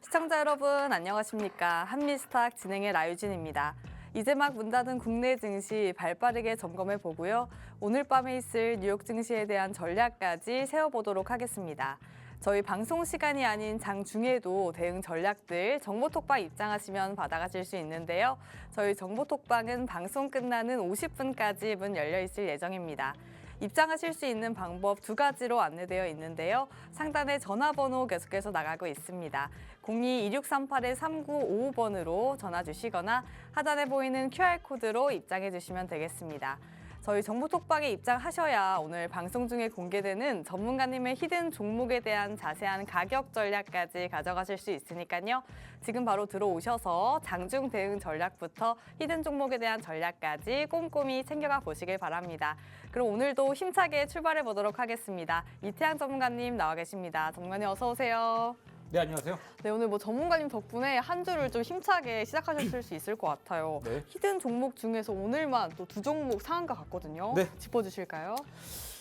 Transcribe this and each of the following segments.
시청자 여러분 안녕하십니까. 한미스탁 진행의 라유진입니다. 이제 막 문 닫은 국내 증시 발빠르게 점검해 보고요. 오늘 밤에 있을 뉴욕 증시에 대한 전략까지 세워보도록 하겠습니다. 저희 방송 시간이 아닌 장중에도 대응 전략들 정보톡방 입장하시면 받아가실 수 있는데요. 저희 정보톡방은 방송 끝나는 50분까지 문 열려 있을 예정입니다. 입장하실 수 있는 방법 두 가지로 안내되어 있는데요. 상단에 전화번호 계속해서 나가고 있습니다. 02-2638-3955번으로 전화 주시거나 하단에 보이는 QR코드로 입장해 주시면 되겠습니다. 저희 정보톡방에 입장하셔야 오늘 방송 중에 공개되는 전문가님의 히든 종목에 대한 자세한 가격 전략까지 가져가실 수 있으니까요. 지금 바로 들어오셔서 장중 대응 전략부터 히든 종목에 대한 전략까지 꼼꼼히 챙겨가 보시길 바랍니다. 그럼 오늘도 힘차게 출발해 보도록 하겠습니다. 이태양 전문가님 나와 계십니다. 전문가님 어서 오세요. 네, 안녕하세요. 네, 오늘 전문가님 덕분에 한 주를 좀 힘차게 시작하셨을 수 있을 것 같아요. 네. 히든 종목 중에서 오늘만 또 두 종목 상한가 같거든요. 네. 짚어주실까요?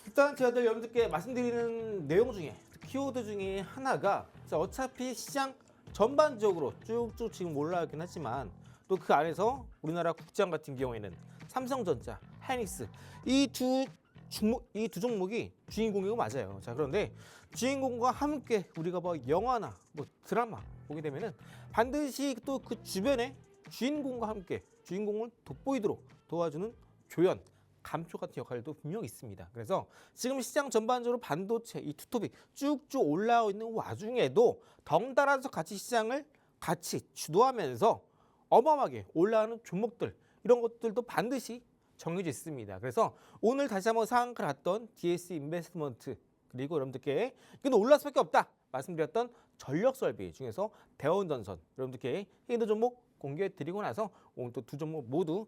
일단 제가 여러분들께 말씀드리는 내용 중에 키워드 중에 하나가 어차피 시장 전반적으로 쭉쭉 지금 올라가긴 하지만 또 그 안에서 우리나라 국장 같은 경우에는 삼성전자, 하이닉스 이 두 종목이 주인공이고 맞아요. 자, 그런데 주인공과 함께 우리가 영화나 드라마 보게 되면은 반드시 또 그 주변에 주인공과 함께 주인공을 돋보이도록 도와주는 조연, 감초 같은 역할도 분명히 있습니다. 그래서 지금 시장 전반적으로 반도체 이 투톱이 쭉쭉 올라오고 있는 와중에도 덩달아서 같이 시장을 같이 주도하면서 어마어마하게 올라가는 종목들 이런 것들도 반드시 정해져 있습니다. 그래서 오늘 다시 한번 상한가 났던 DS 인베스트먼트 그리고 여러분들께 이건 올라갈 수밖에 없다 말씀드렸던 전력설비 중에서 대원전선 여러분들께 히든 종목 공개해 드리고 나서 오늘 또 두 종목 모두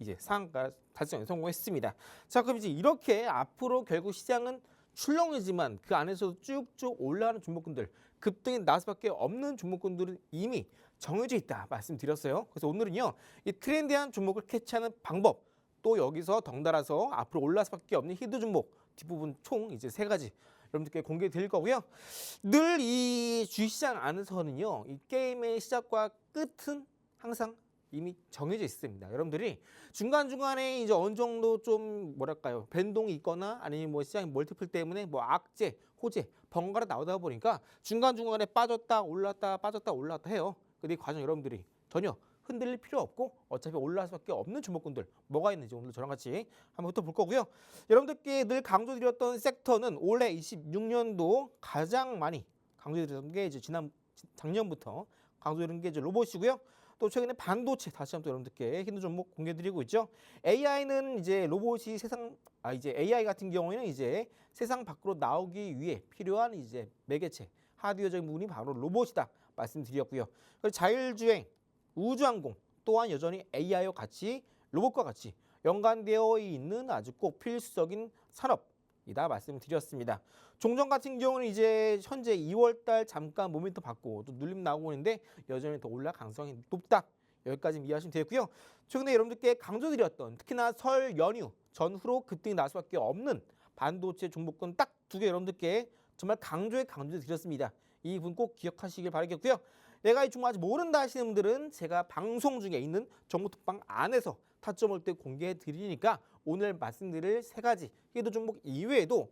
이제 상한가 달성에 성공했습니다. 자, 그럼 이제 이렇게 앞으로 결국 시장은 출렁이지만 그 안에서도 쭉쭉 올라가는 종목군들 급등이 나올 수밖에 없는 종목군들은 이미 정해져 있다 말씀드렸어요. 그래서 오늘은요 이 트렌디한 종목을 캐치하는 방법 또 여기서 덩달아서 앞으로 올라갈 수밖에 없는 히든 종목 뒷부분 총 이제 세 가지 여러분들께 공개해 드릴 거고요. 늘 이 주식시장 안에서는요 이 게임의 시작과 끝은 항상 이미 정해져 있습니다. 여러분들이 중간중간에 이제 어느 정도 좀 뭐랄까요 변동이 있거나 아니면 시장의 멀티플 때문에 악재, 호재, 번갈아 나오다 보니까 중간중간에 빠졌다 올랐다 빠졌다 올랐다 해요. 근데 이 과정 여러분들이 전혀 흔들릴 필요 없고 어차피 올라갈 수밖에 없는 종목군들 뭐가 있는지 오늘 저랑 같이 한번 훑어볼 거고요. 여러분들께 늘 강조드렸던 섹터는 올해 26년도 가장 많이 강조드렸던 게 이제 작년부터 강조드린 게 이제 로봇이고요. 또 최근에 반도체 다시 한번 또 여러분들께 히든 종목 공개드리고 있죠. AI는 이제 로봇이 이제 AI 같은 경우에는 이제 세상 밖으로 나오기 위해 필요한 이제 매개체 하드웨어적인 부분이 바로 로봇이다 말씀드렸고요. 그리고 자율주행 우주항공 또한 여전히 AI와 같이 로봇과 같이 연관되어 있는 아주 꼭 필수적인 산업이다 말씀드렸습니다. 종전 같은 경우는 이제 현재 2월달 잠깐 모멘텀 받고 또 눌림 나오고 있는데 여전히 더 올라갈 가능성이 높다. 여기까지 이해하시면 되겠고요. 최근에 여러분들께 강조드렸던 특히나 설 연휴 전후로 급등이 나올 수밖에 없는 반도체 종목군 딱 두 개 여러분들께 정말 강조드렸습니다. 이 부분 꼭 기억하시길 바라겠고요. 내가 이 종목 아직 모른다 하시는 분들은 제가 방송 중에 있는 정보톡방 안에서 타점 올 때 공개해 드리니까 오늘 말씀드릴 세 가지 히든 종목 이외에도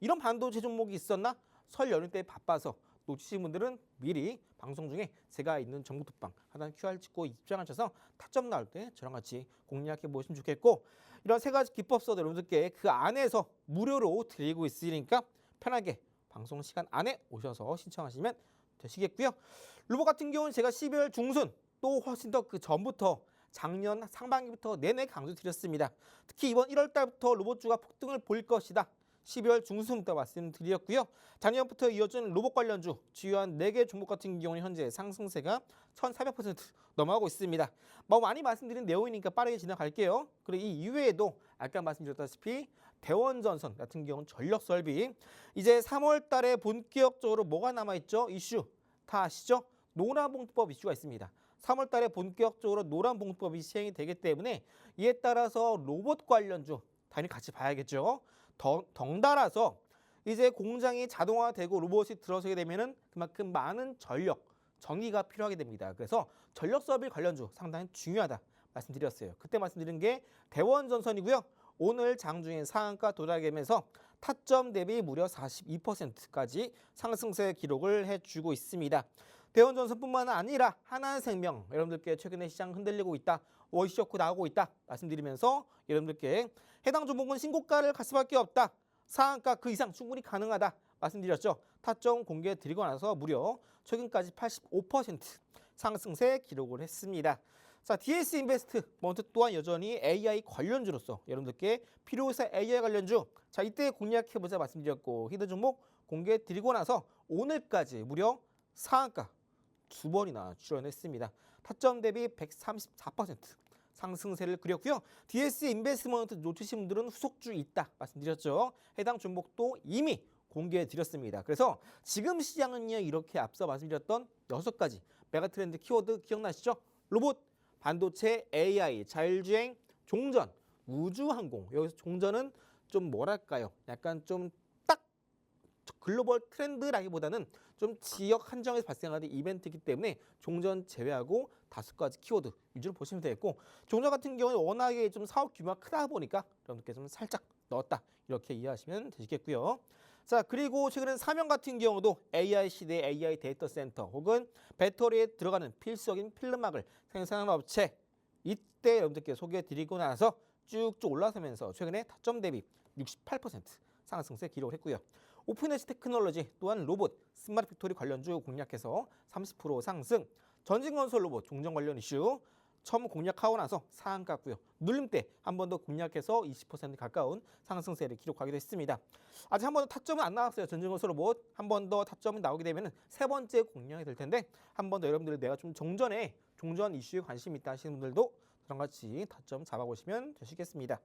이런 반도체 종목이 있었나? 설 연휴 때 바빠서 놓치신 분들은 미리 방송 중에 제가 있는 정보톡방 하단 QR 찍고 입장하셔서 타점 나올 때 저랑 같이 공략해 보시면 좋겠고 이런 세 가지 기법서도 여러분들께 그 안에서 무료로 드리고 있으니까 편하게 방송 시간 안에 오셔서 신청하시면 되시겠고요. 로봇 같은 경우는 제가 12월 중순 또 훨씬 더 그 전부터 작년 상반기부터 내내 강조드렸습니다. 특히 이번 1월 달부터 로봇주가 폭등을 볼 것이다. 12월 중순부터 말씀드렸고요. 작년부터 이어진 로봇 관련주 주요한 4개 종목 같은 경우는 현재 상승세가 1,400% 넘어가고 있습니다. 많이 말씀드린 내용이니까 빠르게 지나갈게요. 그리고 이 이외에도 아까 말씀드렸다시피 대원전선 같은 경우는 전력설비 이제 3월 달에 본격적으로 뭐가 남아있죠? 이슈 다 아시죠? 노란봉투법 이슈가 있습니다. 3월 달에 본격적으로 노란봉투법이 시행이 되기 때문에 이에 따라서 로봇 관련주 당연히 같이 봐야겠죠. 덩달아서 이제 공장이 자동화되고 로봇이 들어서게 되면은 그만큼 많은 전력, 전기가 필요하게 됩니다. 그래서 전력 서비스 관련주 상당히 중요하다 말씀드렸어요. 그때 말씀드린 게 대원전선이고요. 오늘 장중에 상한가 도달하면서 타점 대비 무려 42%까지 상승세 기록을 해주고 있습니다. 대원전선뿐만 아니라 하나생명 여러분들께 최근에 시장 흔들리고 있다. 워시쇼크 나오고 있다 말씀드리면서 여러분들께 해당 종목은 신고가를 갈 수밖에 없다. 상한가 그 이상 충분히 가능하다 말씀드렸죠. 타점 공개 드리고 나서 무려 최근까지 85% 상승세 기록을 했습니다. 자, DS 인베스트먼트 또한 여전히 AI 관련주로서 여러분들께 필요해서 AI 관련주 자 이때 공략해보자 말씀드렸고 히든 종목 공개 드리고 나서 오늘까지 무려 상한가 2번이나 출연했습니다. 타점 대비 134% 상승세를 그렸고요. DS 인베스트먼트 놓치신 분들은 후속주 있다 말씀드렸죠. 해당 종목도 이미 공개해 드렸습니다. 그래서 지금 시장은요 이렇게 앞서 말씀드렸던 6가지 메가트렌드 키워드 기억나시죠? 로봇, 반도체, AI, 자율주행, 종전, 우주항공. 여기서 종전은 좀 뭐랄까요? 약간 좀 딱 글로벌 트렌드라기보다는 좀 지역 한정에서 발생하는 이벤트이기 때문에 종전 제외하고 5가지 키워드 위주로 보시면 되겠고 종전 같은 경우는 워낙에 좀 사업 규모가 크다 보니까 여러분들께 좀 살짝 넣었다 이렇게 이해하시면 되시겠고요. 자 그리고 최근에 사명 같은 경우도 AI 시대 AI 데이터 센터 혹은 배터리에 들어가는 필수적인 필름막을 생산하는 업체 이때 여러분들께 소개해드리고 나서 쭉쭉 올라서면서 최근에 타점 대비 68% 상승세 기록을 했고요. 오픈엣지 테크놀로지 또한 로봇, 스마트 팩토리 관련주 공략해서 30% 상승, 전진건설 로봇 종전 관련 이슈 처음 공략하고 나서 상한가고요. 눌림대 한 번 더 공략해서 20% 가까운 상승세를 기록하기도 했습니다. 아직 한 번도 타점은 안 나왔어요. 전진건설 로봇 한 번 더 타점이 나오게 되면 세 번째 공략이 될 텐데 한 번 더 여러분들 내가 좀 종전 이슈에 관심 있다 하시는 분들도 저랑 같이 타점 잡아보시면 되시겠습니다.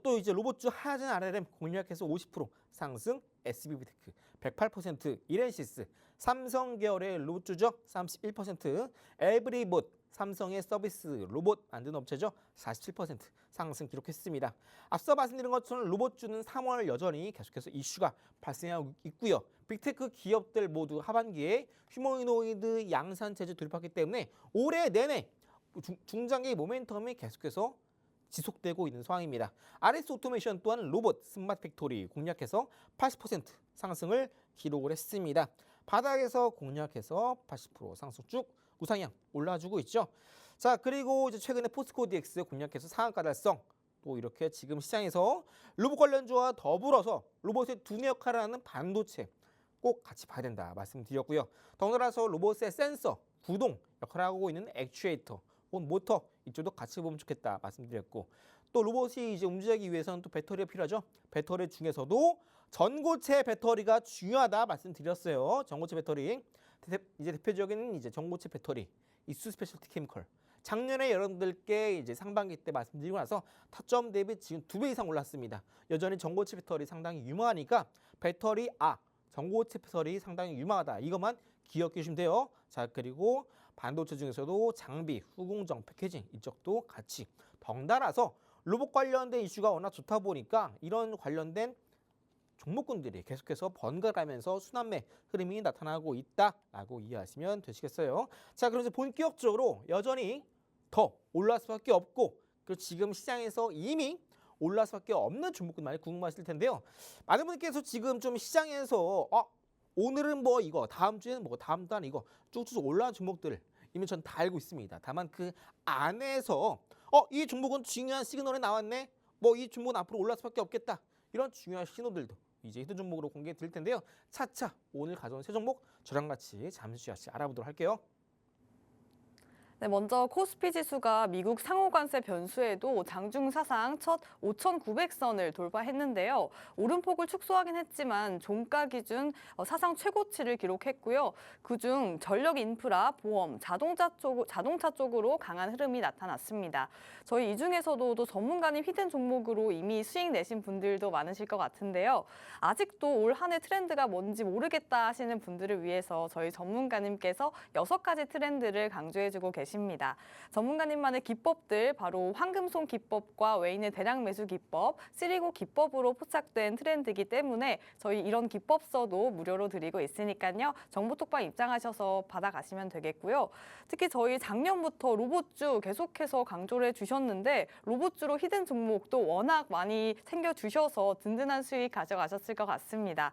또 이제 로봇주 하얀 RLM 공략해서 50% 상승, SBB테크 108%, 이렌시스 삼성 계열의 로봇주죠 31%, 에브리봇 삼성의 서비스 로봇 만드는 업체죠 47% 상승 기록했습니다. 앞서 말씀드린 것처럼 로봇주는 3월 여전히 계속해서 이슈가 발생하고 있고요. 빅테크 기업들 모두 하반기에 휴머노이드 양산 체제 돌입했기 때문에 올해 내내 중장기 모멘텀이 계속해서 지속되고 있는 상황입니다. RS 오토메이션 또한 로봇, 스마트 팩토리 공략해서 80% 상승을 기록을 했습니다. 바닥에서 공략해서 80% 상승 쭉 우상향 올라주고 있죠. 자 그리고 이제 최근에 포스코 DX 공략해서 상한가 달성 또 이렇게 지금 시장에서 로봇 관련주와 더불어서 로봇의 두뇌 역할을 하는 반도체 꼭 같이 봐야 된다 말씀드렸고요. 덩달아서 로봇의 센서, 구동 역할을 하고 있는 액추에이터 혹은 모터 이쪽도 같이 보면 좋겠다 말씀드렸고 또 로봇이 이제 움직이기 위해서는 또 배터리가 필요하죠. 배터리 중에서도 전고체 배터리가 중요하다 말씀드렸어요. 전고체 배터리 이제 대표적인 이제 전고체 배터리 이수 스페셜티 케미컬 작년에 여러분들께 이제 상반기 때 말씀드리고 나서 타점 대비 지금 2배 이상 올랐습니다. 여전히 전고체 배터리 상당히 유망하니까 전고체 배터리 상당히 유망하다. 이것만 기억해 주시면 돼요. 자 그리고 반도체 중에서도 장비, 후공정, 패키징 이쪽도 같이 덩달아서 로봇 관련된 이슈가 워낙 좋다 보니까 이런 관련된 종목군들이 계속해서 번갈아가면서 순환매 흐름이 나타나고 있다라고 이해하시면 되시겠어요. 자 그럼 이제 본격적으로 여전히 더 올라갈 수밖에 없고 그리고 지금 시장에서 이미 올라갈 수밖에 없는 종목군 많이 궁금하실 텐데요. 많은 분께서 지금 좀 시장에서 오늘은 뭐 이거, 다음 주에는 뭐, 다음 달 이거 쭉쭉 올라간 종목들 이미 전 다 알고 있습니다. 다만 그 안에서 이 종목은 중요한 시그널이 나왔네. 뭐 이 종목은 앞으로 올라갈 수밖에 없겠다. 이런 중요한 신호들도 이제 히든 종목으로 공개해 드릴 텐데요. 차차 오늘 가져온 새 종목 저랑 같이 잠시 같이 알아보도록 할게요. 네, 먼저 코스피 지수가 미국 상호관세 변수에도 장중 사상 첫 5,900선을 돌파했는데요. 오름폭을 축소하긴 했지만 종가 기준 사상 최고치를 기록했고요. 그중 전력 인프라, 보험, 자동차 쪽으로 강한 흐름이 나타났습니다. 저희 이 중에서도 또 전문가님 히든 종목으로 이미 수익 내신 분들도 많으실 것 같은데요. 아직도 올 한 해 트렌드가 뭔지 모르겠다 하시는 분들을 위해서 저희 전문가님께서 6가지 트렌드를 강조해주고 계십니다. 계십니다. 전문가님만의 기법들 바로 황금손 기법과 외인의 대량 매수 기법, 쓰리고 기법으로 포착된 트렌드이기 때문에 저희 이런 기법서도 무료로 드리고 있으니까요. 정보톡방 입장하셔서 받아가시면 되겠고요. 특히 저희 작년부터 로봇주 계속해서 강조를 해주셨는데 로봇주로 히든 종목도 워낙 많이 챙겨주셔서 든든한 수익 가져가셨을 것 같습니다.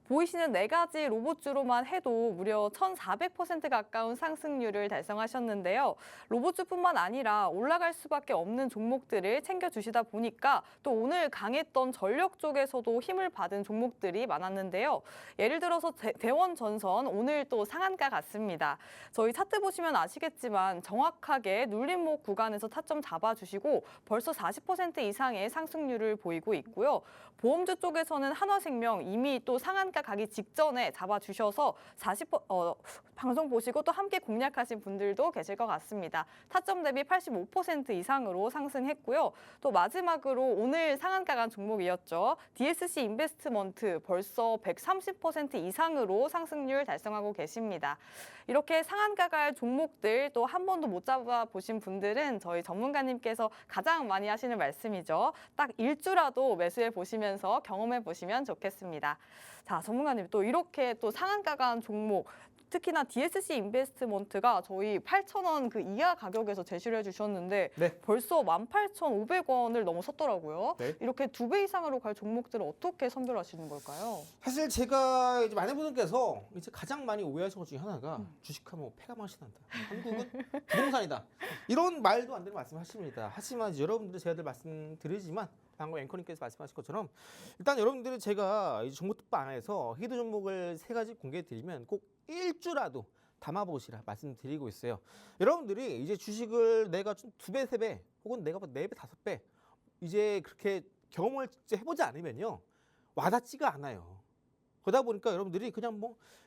보이시는 4가지 로봇주로만 해도 무려 1,400% 가까운 상승률을 달성하셨는데요. 로봇주뿐만 아니라 올라갈 수밖에 없는 종목들을 챙겨주시다 보니까 또 오늘 강했던 전력 쪽에서도 힘을 받은 종목들이 많았는데요. 예를 들어서 대원전선 오늘 또 상한가 같습니다. 저희 차트 보시면 아시겠지만 정확하게 눌림목 구간에서 타점 잡아주시고 벌써 40% 이상의 상승률을 보이고 있고요. 보험주 쪽에서는 한화생명 이미 또 상한가 가기 직전에 잡아주셔서 방송 보시고 또 함께 공략하신 분들도 계실 것 같습니다. 타점 대비 85% 이상으로 상승했고요. 또 마지막으로 오늘 상한가 간 종목이었죠. DSC 인베스트먼트 벌써 130% 이상으로 상승률 달성하고 계십니다. 이렇게 상한가 갈 종목들 또 한 번도 못 잡아보신 분들은 저희 전문가님께서 가장 많이 하시는 말씀이죠. 딱 일주라도 매수해 보시면서 경험해 보시면 좋겠습니다. 자, 전문가님 또 이렇게 또 상한가 간 종목 특히나 DSC 인베스트먼트가 저희 8,000원 그 이하 가격에서 제시를 해주셨는데 네. 벌써 18,500원을 넘어섰더라고요. 네. 이렇게 2배 이상으로 갈 종목들을 어떻게 선별하시는 걸까요? 사실 제가 이제 많은 분들께서 이제 가장 많이 오해하시는 것 중에 하나가 주식하면 패가 맛이 난다. 한국은 부동산이다. 이런 말도 안 되는 말씀하십니다. 하지만 이제 여러분들 제가 늘 말씀드리지만 방금 앵커님께서 말씀하신 것처럼 일단 여러분들은 제가 이제 정보톡방 안에서 히든 종목을 3가지 공개해드리면 꼭 일주라도 담아보시라 말씀드리고 있어요. 여러분들이 이제 주식을 내가 좀 2배, 3배 혹은 내가 4배, 5배 이제 그렇게 경험을 진짜 해보지 않으면요. 와닿지가 않아요. 그러다 보니까 여러분들이 그냥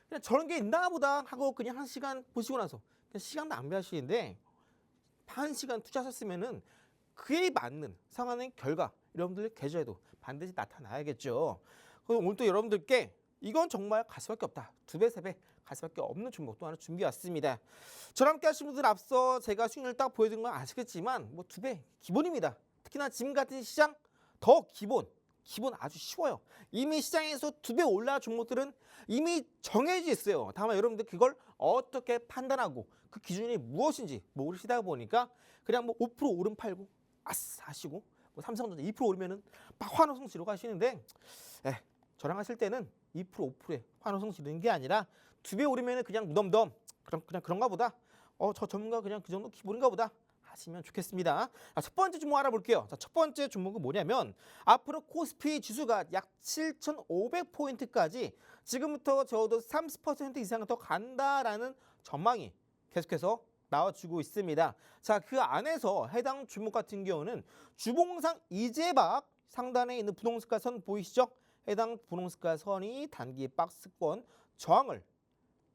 그냥 저런 게 있나 보다 하고 그냥 1시간 보시고 나서 그냥 시간 낭비하시는데 1시간 투자하셨으면은 그에 맞는 상황의 결과 여러분들 계좌에도 반드시 나타나야겠죠. 그래서 오늘 또 여러분들께 이건 정말 갈 수밖에 없다. 2배, 3배 갈 수밖에 없는 종목 또 하나 준비해왔습니다. 저랑 함께 하신 분들 앞서 제가 수익률 딱 보여드린 건 아시겠지만 2배 기본입니다. 특히나 지금 같은 시장 더 기본 아주 쉬워요. 이미 시장에서 2배 올라간 종목들은 이미 정해져 있어요. 다만 여러분들 그걸 어떻게 판단하고 그 기준이 무엇인지 모르시다 보니까 그냥 5% 오름 팔고 아싸 하시고 삼성전자 2% 오르면은 막 환호성 지르고 하시는데 저랑 하실 때는 2% 5%에 환호성 지르는 게 아니라 2배 오르면은 그냥 무덤덤 그냥 그런가 보다. 저 전문가 그냥 그 정도 기본인가 보다 하시면 좋겠습니다. 첫 번째 종목 알아볼게요. 첫 번째 종목은 뭐냐면 앞으로 코스피 지수가 약 7,500포인트까지 지금부터 적어도 30% 이상 더 간다라는 전망이 계속해서 나와주고 있습니다. 자, 그 안에서 해당 종목 같은 경우는 주봉상 이재박 상단에 있는 부동스가 선 보이시죠? 해당 부동스가 선이 단기 박스권 저항을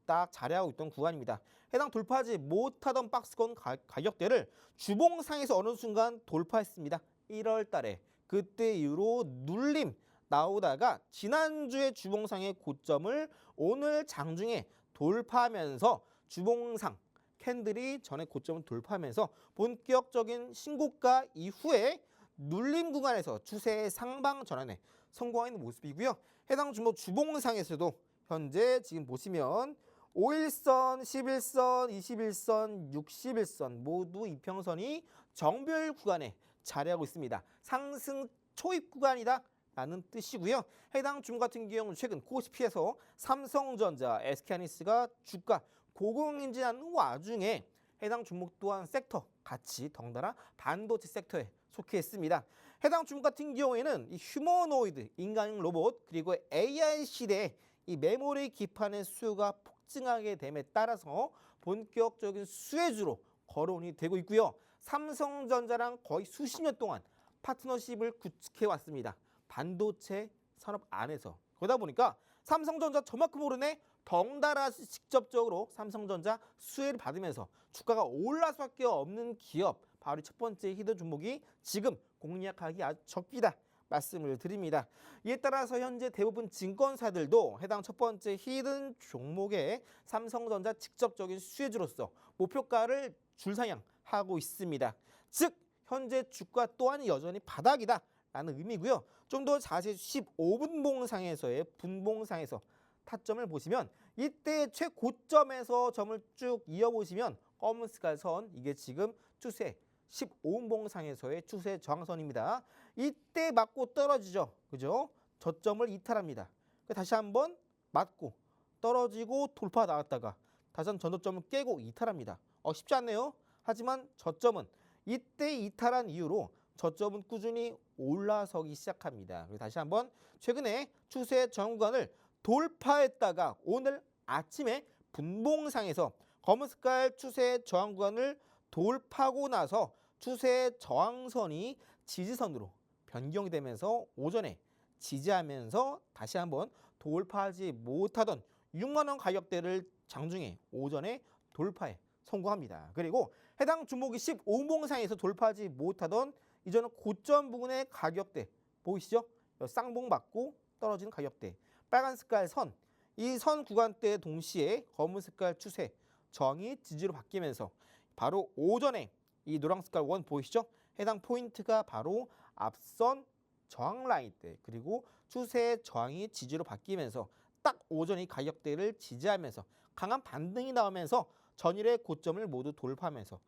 딱 자리하고 있던 구간입니다. 해당 돌파하지 못하던 박스권 가격대를 주봉상에서 어느 순간 돌파했습니다. 1월 달에 그때 이후로 눌림 나오다가 지난주에 주봉상의 고점을 오늘 장중에 돌파하면서 주봉상 캔들이 전에 고점을 돌파하면서 본격적인 신고가 이후에 눌림 구간에서 추세의 상방 전환에 성공하는 모습이고요. 해당 종목 주봉상에서도 현재 지금 보시면 5일선, 11선, 21선, 61선 모두 이평선이 정별 구간에 자리하고 있습니다. 상승 초입 구간이다 라는 뜻이고요. 해당 종목 같은 경우는 최근 코스피에서 삼성전자, SK하이닉스가 주가 고공행진하는 와중에 해당 종목 또한 섹터 같이 덩달아 반도체 섹터에 속해 있습니다. 해당 종목 같은 경우에는 이 휴머노이드 인간형 로봇 그리고 AI 시대에 이 메모리 기판의 수요가 폭증하게 됨에 따라서 본격적인 수혜주로 거론이 되고 있고요. 삼성전자랑 거의 수십 년 동안 파트너십을 구축해 왔습니다. 반도체 산업 안에서. 그러다 보니까 삼성전자 저만큼 오르네 덩달아 직접적으로 삼성전자 수혜를 받으면서 주가가 올라갈 수밖에 없는 기업 바로 첫 번째 히든 종목이 지금 공략하기 아주 적기다 말씀을 드립니다. 이에 따라서 현재 대부분 증권사들도 해당 첫 번째 히든 종목에 삼성전자 직접적인 수혜주로서 목표가를 줄상향하고 있습니다. 즉 현재 주가 또한 여전히 바닥이다 라는 의미고요. 좀 더 자세히 15분봉상에서의 분봉상에서 타점을 보시면 이때 최고점에서 점을 쭉 이어보시면 검은 색깔 선, 이게 지금 추세 15분봉상에서의 추세 저항선입니다. 이때 맞고 떨어지죠. 그죠? 저점을 이탈합니다. 다시 한번 맞고 떨어지고 돌파 나왔다가 다시 한번 전저점을 깨고 이탈합니다. 쉽지 않네요. 하지만 저점은 이때 이탈한 이후로 저점은 꾸준히 올라서기 시작합니다. 그리고 다시 한번 최근에 추세 저항 구간을 돌파했다가 오늘 아침에 분봉상에서 검은 색깔 추세 저항 구간을 돌파하고 나서 추세 저항선이 지지선으로 변경이 되면서 오전에 지지하면서 다시 한번 돌파하지 못하던 6만 원 가격대를 장중에 오전에 돌파해 성공합니다. 그리고 해당 종목이 15분봉상에서 돌파하지 못하던 이전은 고점 부근의 가격대 보이시죠? 쌍봉 맞고 떨어지는 가격대 빨간 색깔 선, 이 선 구간대 동시에 검은 색깔 추세 저항이 지지로 바뀌면서 바로 오전에 이 노란 색깔 원 보이시죠? 해당 포인트가 바로 앞선 저항 라인대 그리고 추세 저항이 지지로 바뀌면서 딱 오전에 이 가격대를 지지하면서 강한 반등이 나오면서 전일의 고점을 모두 돌파하면서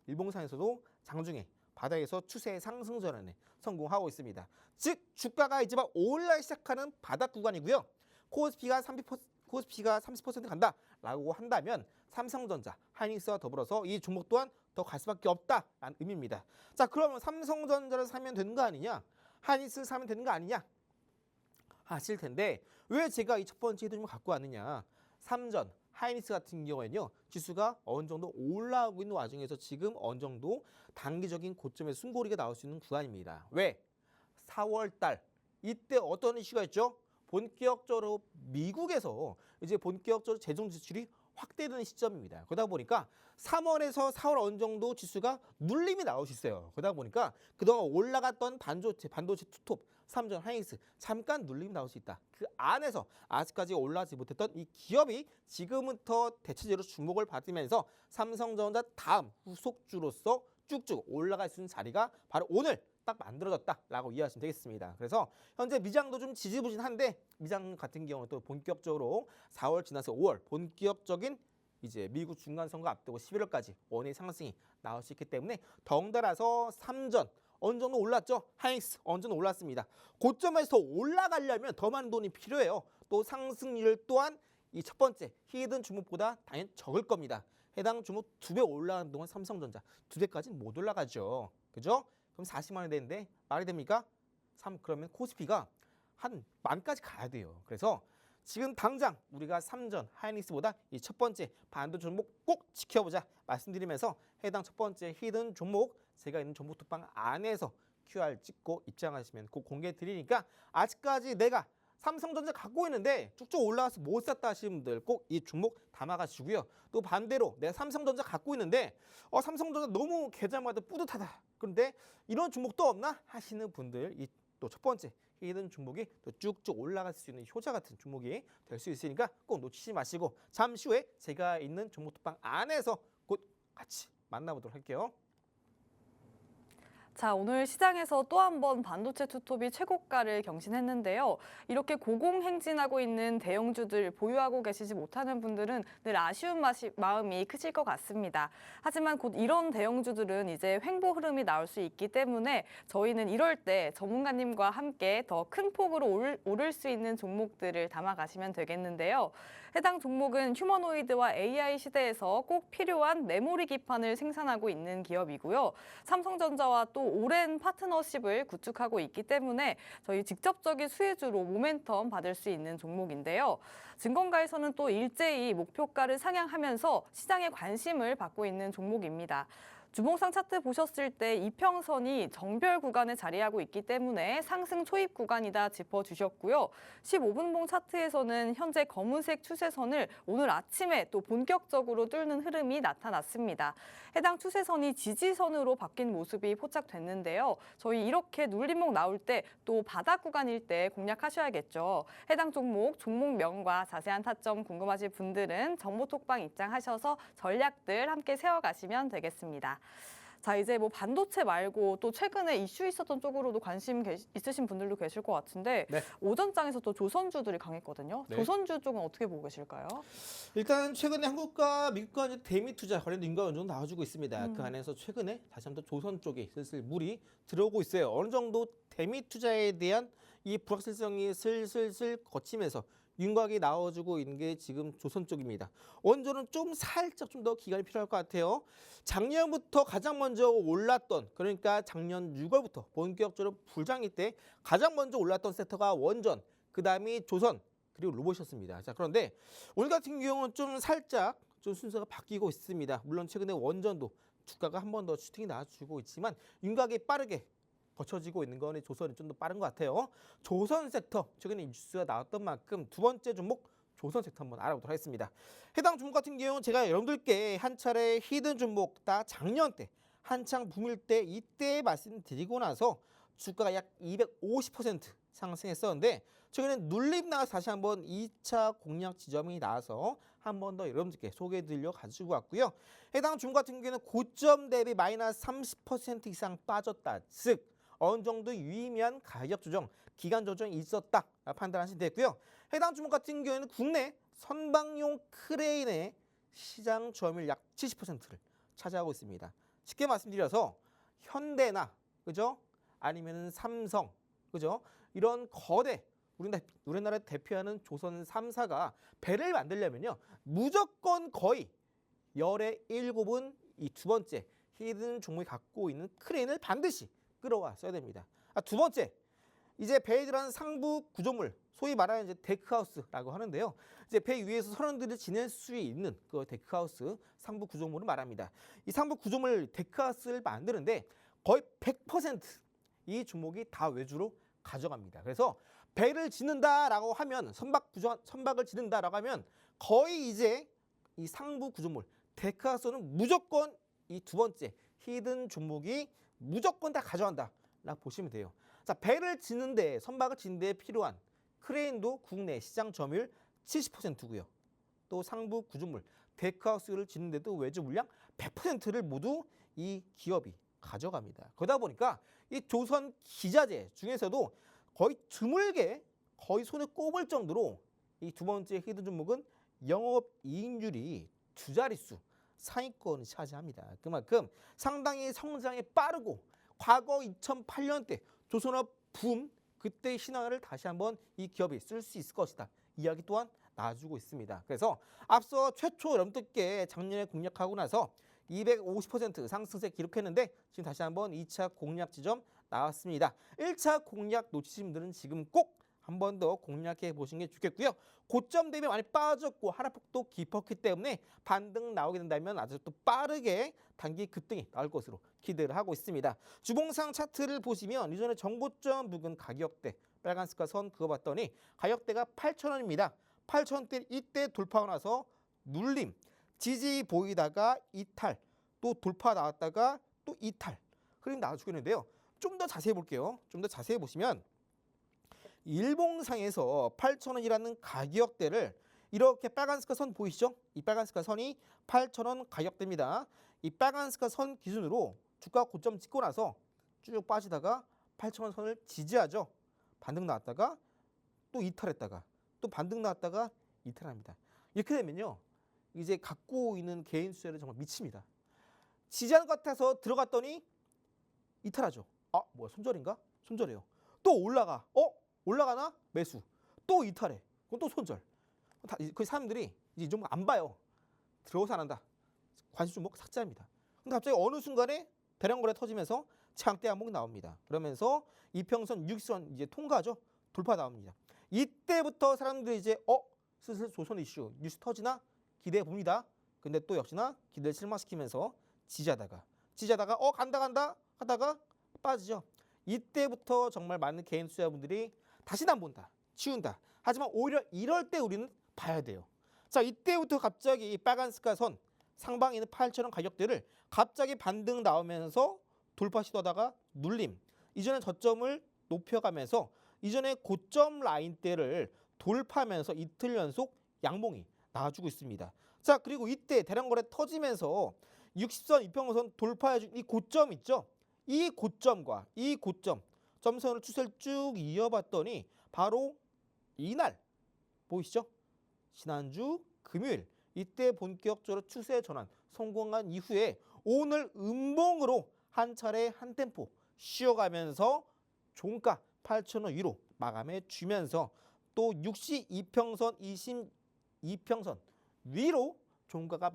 일봉상에서도 장중에 바닥에서 추세 상승 전환에 성공하고 있습니다. 즉 주가가 이제 막 올라 시작하는 바닥 구간이고요. 코스피가 30% 간다라고 한다면 삼성전자, 하이닉스와 더불어서 이 종목 또한 더 갈 수밖에 없다라는 의미입니다. 자, 그러면 삼성전자를 사면 되는 거 아니냐? 하이닉스를 사면 되는 거 아니냐? 하실 텐데 왜 제가 이 첫 번째 히든을 갖고 왔느냐? 삼전, 하이닉스 같은 경우에는요. 지수가 어느 정도 올라오고 있는 와중에서 지금 어느 정도 단기적인 고점의 숨고리가 나올 수 있는 구간입니다. 왜? 4월 달 이때 어떤 이슈가 있죠? 본격적으로 미국에서 이제 본격적으로 재정 지출이 확대되는 시점입니다. 그러다 보니까 3월에서 4월 어느 정도 지수가 눌림이 나올 수 있어요. 그러다 보니까 그동안 올라갔던 반도체 투톱, 삼전, 하이닉스 잠깐 눌림이 나올 수 있다. 그 안에서 아직까지 올라가지 못했던 이 기업이 지금부터 대체적으로 주목을 받으면서 삼성전자 다음 후속주로서 쭉쭉 올라갈 수 있는 자리가 바로 오늘 딱 만들어졌다라고 이해하시면 되겠습니다. 그래서 현재 미장도 좀 지지부진한데 미장 같은 경우는 또 본격적으로 4월 지나서 5월 본격적인 이제 미국 중간선거 앞두고 11월까지 원의 상승이 나올 수 있기 때문에 덩달아서 삼전 어느 정도 올랐죠. 하이닉스 어느 정도 올랐습니다. 고점에서 더 올라가려면 더 많은 돈이 필요해요. 또 상승률 또한 이 첫 번째 히든 종목보다 당연히 적을 겁니다. 해당 종목 2배 올라가는 동안 삼성전자 2배까지는 못 올라가죠. 그죠? 그럼 40만 원이 되는데 말이 됩니까? 그러면 코스피가 한 10,000까지 가야 돼요. 그래서 지금 당장 우리가 삼전, 하이닉스보다 이 첫 번째 반도 종목 꼭 지켜보자 말씀드리면서 해당 첫 번째 히든 종목 제가 있는 정보 톡방 안에서 QR 찍고 입장하시면 꼭 공개해 드리니까 아직까지 내가 삼성전자 갖고 있는데 쭉쭉 올라가서 못 샀다 하시는 분들 꼭 이 종목 담아가시고요. 또 반대로 내가 삼성전자 갖고 있는데 삼성전자 너무 계좌마다 뿌듯하다. 그런데 이런 종목도 없나 하시는 분들 이 또 첫 번째 히든 종목이 또 쭉쭉 올라갈 수 있는 효자 같은 종목이 될 수 있으니까 꼭 놓치지 마시고 잠시 후에 제가 있는 종목 톡방 안에서 곧 같이 만나보도록 할게요. 자, 오늘 시장에서 또 한 번 반도체 투톱이 최고가를 경신했는데요. 이렇게 고공행진하고 있는 대형주들 보유하고 계시지 못하는 분들은 늘 아쉬운 마음이 크실 것 같습니다. 하지만 곧 이런 대형주들은 이제 횡보 흐름이 나올 수 있기 때문에 저희는 이럴 때 전문가님과 함께 더 큰 폭으로 오를 수 있는 종목들을 담아가시면 되겠는데요. 해당 종목은 휴머노이드와 AI 시대에서 꼭 필요한 메모리 기판을 생산하고 있는 기업이고요. 삼성전자와 또 오랜 파트너십을 구축하고 있기 때문에 저희 직접적인 수혜주로 모멘텀 받을 수 있는 종목인데요. 증권가에서는 또 일제히 목표가를 상향하면서 시장의 관심을 받고 있는 종목입니다. 주봉상 차트 보셨을 때 이평선이 정별 구간에 자리하고 있기 때문에 상승 초입 구간이다 짚어주셨고요. 15분봉 차트에서는 현재 검은색 추세선을 오늘 아침에 또 본격적으로 뚫는 흐름이 나타났습니다. 해당 추세선이 지지선으로 바뀐 모습이 포착됐는데요. 저희 이렇게 눌림목 나올 때 또 바닥 구간일 때 공략하셔야겠죠. 해당 종목명과 자세한 타점 궁금하신 분들은 정보톡방 입장하셔서 전략들 함께 세워가시면 되겠습니다. 자, 이제 뭐 반도체 말고 또 최근에 이슈 있었던 쪽으로도 관심 있으신 분들도 계실 것 같은데 네. 오전장에서 또 조선주들이 강했거든요. 네. 조선주 쪽은 어떻게 보고 계실까요? 일단 최근에 한국과 미국과 이제 대미 투자 관련된 인가 어느 정도 나와주고 있습니다. 그 안에서 최근에 다시 한번 조선 쪽에 슬슬 물이 들어오고 있어요. 어느 정도 대미 투자에 대한 이 불확실성이 슬슬 거치면서 윤곽이 나와주고 있는 게 지금 조선 쪽입니다. 원조는 좀 살짝 좀 더 기간이 필요할 것 같아요. 작년부터 가장 먼저 올랐던, 그러니까 작년 6월부터 본격적으로 불장일 때 가장 먼저 올랐던 섹터가 원전, 그 다음이 조선, 그리고 로봇이었습니다. 자, 그런데 오늘 같은 경우는 좀 살짝 좀 순서가 바뀌고 있습니다. 물론 최근에 원전도 주가가 한 번 더 슈팅이 나와주고 있지만 윤곽이 빠르게 거쳐지고 있는 거는 조선이 좀 더 빠른 것 같아요. 조선 섹터, 최근에 뉴스가 나왔던 만큼 두 번째 종목 조선 섹터 한번 알아보도록 하겠습니다. 해당 종목 같은 경우는 제가 여러분들께 한 차례 히든 종목 다 작년 때 한창 붐일 때 이때 말씀드리고 나서 주가가 약 250% 상승했었는데 최근에 눌림 나와서 다시 한번 2차 공략 지점이 나와서 한 번 더 여러분들께 소개해드리려 가지고 왔고요. 해당 종목 같은 경우는 고점 대비 마이너스 30% 이상 빠졌다. 즉 어느 정도 유의미한 가격 조정, 기간 조정이 있었다 판단하시면 되고요. 해당 종목 같은 경우에는 국내 선박용 크레인의 시장 점유율 약 70%를 차지하고 있습니다. 쉽게 말씀드려서 현대나 그죠? 아니면 삼성 그죠? 이런 거대 우리나라 대표하는 조선 3사가 배를 만들려면요 무조건 거의 열의 7은 이 두 번째 히든 종목이 갖고 있는 크레인을 반드시 끌어와 써야 됩니다. 두 번째, 이제 배에 들어간 상부 구조물, 소위 말하는 이제 데크하우스라고 하는데요. 이제 배 위에서 선원들이 지낼 수 있는 그 데크하우스 상부 구조물을 말합니다. 이 상부 구조물 데크하우스를 만드는데 거의 100%이 종목이 다 외주로 가져갑니다. 그래서 배를 짓는다라고 하면 선박을 짓는다라고 하면 거의 이제 이 상부 구조물 데크하우스는 무조건 이 두 번째 히든 종목이 무조건 다 가져간다라고 보시면 돼요. 자, 배를 짓는데 선박을 짓는데 필요한 크레인도 국내 시장 점유율 70%고요. 또 상부 구조물 데크하우스를 짓는데도 외주 물량 100%를 모두 이 기업이 가져갑니다. 그러다 보니까 이 조선 기자재 중에서도 거의 드물게 거의 손에 꼽을 정도로 이 두 번째 히든 종목은 영업이익률이 두 자릿수 상위권을 차지합니다. 그만큼 상당히 성장이 빠르고 과거 2008년 때 조선업 붐 그때 신화를 다시 한번 이 기업이 쓸 수 있을 것이다. 이야기 또한 나와주고 있습니다. 그래서 앞서 최초 여러분들께 작년에 공략하고 나서 250% 상승세 기록했는데 지금 다시 한번 2차 공략 지점 나왔습니다. 1차 공략 놓치신 분들은 지금 꼭 한 번 더 공략해 보시는 게 좋겠고요. 고점 대비 많이 빠졌고 하락폭도 깊었기 때문에 반등 나오게 된다면 아주 또 빠르게 단기 급등이 나올 것으로 기대를 하고 있습니다. 주봉상 차트를 보시면 이전에 정고점 부근 가격대 빨간 스카 선 그어봤더니 가격대가 8,000원입니다. 8,000원대 이때 돌파하고 나서 눌림, 지지 보이다가 이탈, 또 돌파 나왔다가 또 이탈 흐름이 나와주고 있는데요. 좀 더 자세히 볼게요. 좀 더 자세히 보시면 일봉상에서 8,000원이라는 가격대를 이렇게 빨간 스카 선 보이시죠? 이 빨간 스카 선이 8,000원 가격대입니다. 이 빨간 스카 선 기준으로 주가 고점 찍고 나서 쭉 빠지다가 8,000원 선을 지지하죠. 반등 나왔다가 또 이탈했다가 또 반등 나왔다가 이탈합니다. 이렇게 되면요. 이제 갖고 있는 개인 수혜를 정말 미칩니다. 지지하는 것 같아서 들어갔더니 이탈하죠. 아, 뭐야 손절인가? 손절해요. 또 올라가. 올라가나? 매수. 또 이탈해. 그건 또 손절. 그 사람들이 이 종목 안 봐요. 들어오서 안 한다. 관심 종목 삭제합니다. 근데 갑자기 어느 순간에 대량 거래 터지면서 장대 항목 나옵니다. 그러면서 이평선 60선 이제 통과죠. 돌파 나옵니다. 이때부터 사람들이 이제 슬슬 조선 이슈 뉴스 터지나 기대해 봅니다. 근데 또 역시나 기대를 실망시키면서 지지하다가 지지하다가 간다 하다가 빠지죠. 이때부터 정말 많은 개인 투자자분들이 다시는 안 본다, 치운다. 하지만 오히려 이럴 때 우리는 봐야 돼요. 자, 이때부터 갑자기 이 빨간 스카선 상방에 있는 8,000원 가격대를 갑자기 반등 나오면서 돌파 시도하다가 눌림. 이전에 저점을 높여가면서 이전에 고점 라인대를 돌파하면서 이틀 연속 양봉이 나와주고 있습니다. 자, 그리고 이때 대량거래 터지면서 60선 이평선 돌파해준 이 고점 있죠? 이 고점과 이 고점 점선을 추세를 쭉 이어봤더니 바로 이날 보이시죠? 지난주 금요일 이때 본격적으로 추세 전환 성공한 이후에 오늘 음봉으로 한 차례 한 템포 쉬어가면서 종가 8,000원 위로 마감해 주면서 또 62평선 22평선 위로 종가가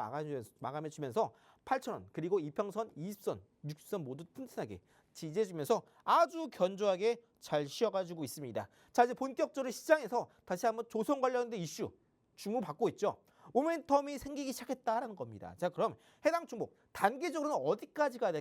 마감해 주면서 8,000원 그리고 2평선 20선 60선 모두 튼튼하게 지지해주면서 아주 견조하게 잘 쉬어가지고 있습니다. 자, 이제 본격적으로 시장에서 다시 한번 조선 관련된 이슈 주목받고 있죠. 모멘텀이 생기기 시작했다라는 겁니다. 자, 그럼 해당 종목 단계적으로는 어디까지 가야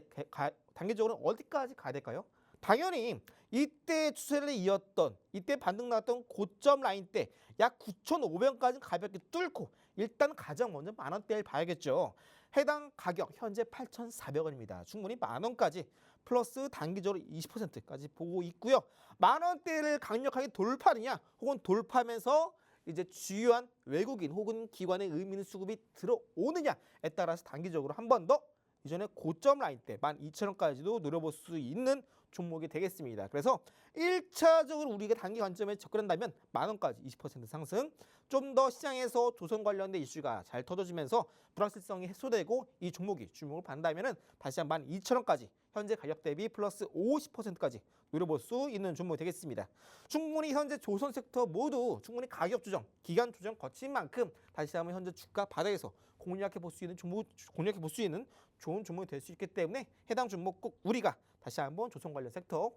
될까요? 당연히 이때 추세를 이었던 이때 반등 나왔던 고점 라인 때 약 9,500원까지 가볍게 뚫고 일단 가장 먼저 만 원대를 봐야겠죠. 해당 가격 현재 8,400원입니다. 충분히 만 원까지 플러스 단기적으로 20%까지 보고 있고요. 만 원대를 강력하게 돌파하느냐 혹은 돌파하면서 이제 주요한 외국인 혹은 기관의 의미 있는 수급이 들어오느냐에 따라서 단기적으로 한 번 더 이전에 고점 라인 때 12,000원까지도 노려볼 수 있는 종목이 되겠습니다. 그래서 1차적으로 우리가 단기 관점에 접근한다면 만 원까지 20% 상승, 좀 더 시장에서 조선 관련된 이슈가 잘 터져지면서 불확실성이 해소되고 이 종목이 주목을 받는다면 다시 한 12,000원까지 현재 가격 대비 플러스 50%까지 노려볼 수 있는 종목이 되겠습니다. 충분히 현재 조선 섹터 모두 충분히 가격 조정, 기간 조정 거친 만큼 다시 한번 현재 주가 바닥에서 공략해 볼 수 있는 좋은 종목이 될 수 있기 때문에 해당 종목 꼭 우리가 다시 한번 조선 관련 섹터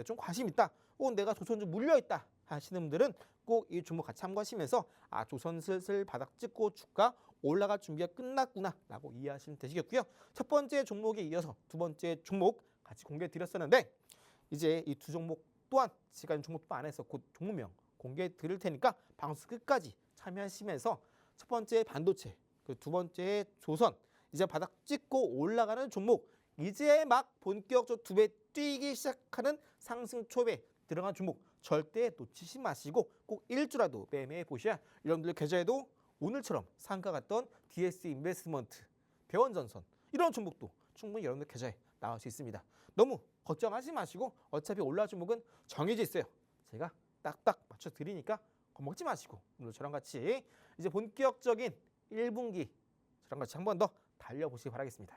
좀 관심 있다, 혹은 내가 조선 좀 물려 있다 하시는 분들은 꼭 이 종목 같이 참고하시면서 조선 슬슬 바닥 찍고 주가 올라갈 준비가 끝났구나라고 이해하시면 되시겠고요. 첫 번째 종목에 이어서 두 번째 종목 같이 공개해 드렸었는데 이제 이 두 종목 또한 시간 종목도 안 해서 곧 종목명 공개해 드릴 테니까 방송 끝까지 참여하시면서 첫 번째 반도체, 그 두 번째 조선 이제 바닥 찍고 올라가는 종목, 이제 막 본격적으로 두 배 뛰기 시작하는 상승 초배 들어간 종목 절대 놓치지 마시고 꼭 일주라도 매매해 보셔야 여러분들 계좌에도 오늘처럼 상가 갔던 DS 인베스트먼트, 대원전선 이런 종목도 충분히 여러분들 계좌에 나올 수 있습니다. 너무 걱정하지 마시고 어차피 올라갈 종목은 정해져 있어요. 제가 딱딱 맞춰 드리니까 겁먹지 마시고 오늘 저랑 같이 이제 본격적인 1분기 저랑 같이 한 번 더 달려보시기 바라겠습니다.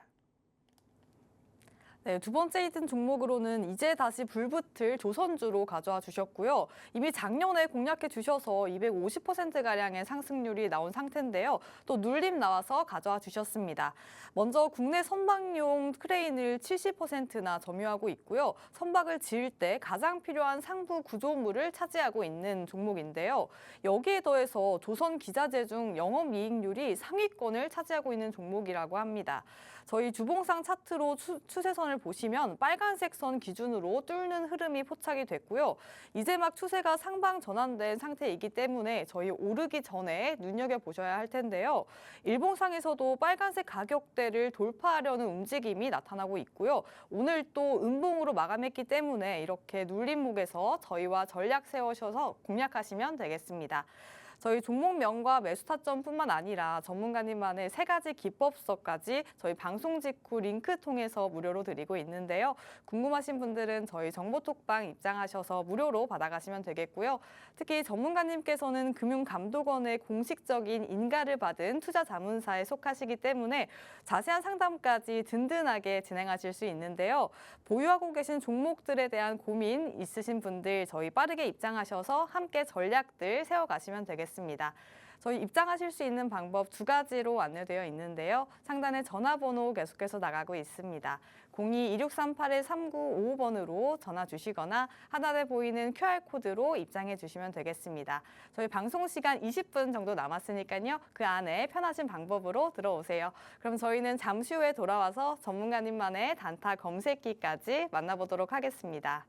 네, 두 번째 히든 종목으로는 이제 다시 불붙을 조선주로 가져와 주셨고요. 이미 작년에 공략해 주셔서 250%가량의 상승률이 나온 상태인데요. 또 눌림 나와서 가져와 주셨습니다. 먼저 국내 선박용 크레인을 70%나 점유하고 있고요. 선박을 지을 때 가장 필요한 상부 구조물을 차지하고 있는 종목인데요. 여기에 더해서 조선 기자재 중 영업이익률이 상위권을 차지하고 있는 종목이라고 합니다. 저희 주봉상 차트로 추세선을 보시면 빨간색 선 기준으로 뚫는 흐름이 포착이 됐고요. 이제 막 추세가 상방 전환된 상태이기 때문에 저희 오르기 전에 눈여겨보셔야 할 텐데요. 일봉상에서도 빨간색 가격대를 돌파하려는 움직임이 나타나고 있고요. 오늘 또 음봉으로 마감했기 때문에 이렇게 눌림목에서 저희와 전략 세우셔서 공략하시면 되겠습니다. 저희 종목명과 매수 타점뿐만 아니라 전문가님만의 3가지 기법서까지 저희 방송 직후 링크 통해서 무료로 드리고 있는데요. 궁금하신 분들은 저희 정보톡방 입장하셔서 무료로 받아가시면 되겠고요. 특히 전문가님께서는 금융감독원의 공식적인 인가를 받은 투자자문사에 속하시기 때문에 자세한 상담까지 든든하게 진행하실 수 있는데요. 보유하고 계신 종목들에 대한 고민 있으신 분들 저희 빠르게 입장하셔서 함께 전략들 세워가시면 되겠습니다. 저희 입장하실 수 있는 방법 두 가지로 안내되어 있는데요. 상단에 전화번호 계속해서 나가고 있습니다. 02-2638-3955번으로 전화 주시거나 하단에 보이는 QR코드로 입장해 주시면 되겠습니다. 저희 방송 시간 20분 정도 남았으니까요. 그 안에 편하신 방법으로 들어오세요. 그럼 저희는 잠시 후에 돌아와서 전문가님만의 단타 검색기까지 만나보도록 하겠습니다.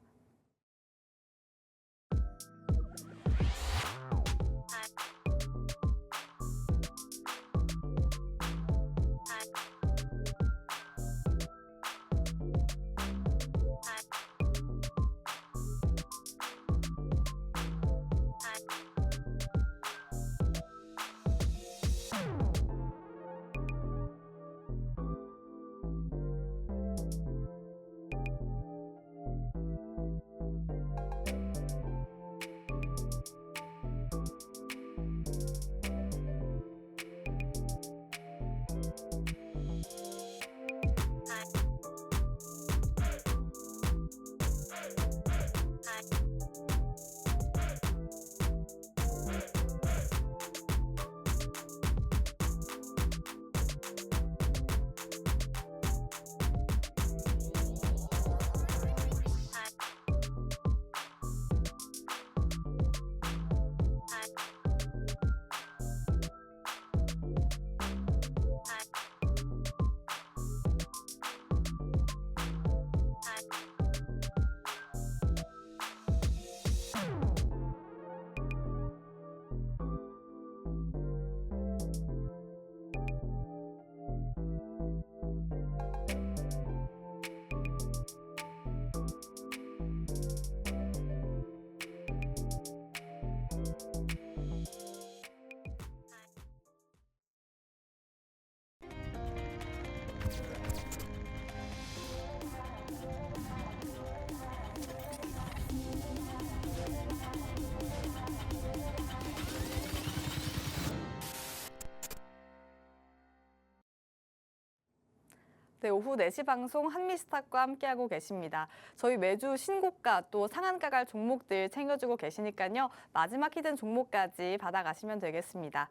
네, 오후 4시 방송 한미스탁과 함께하고 계십니다. 저희 매주 신고가 또 상한가 갈 종목들 챙겨주고 계시니까요. 마지막 히든 종목까지 받아가시면 되겠습니다.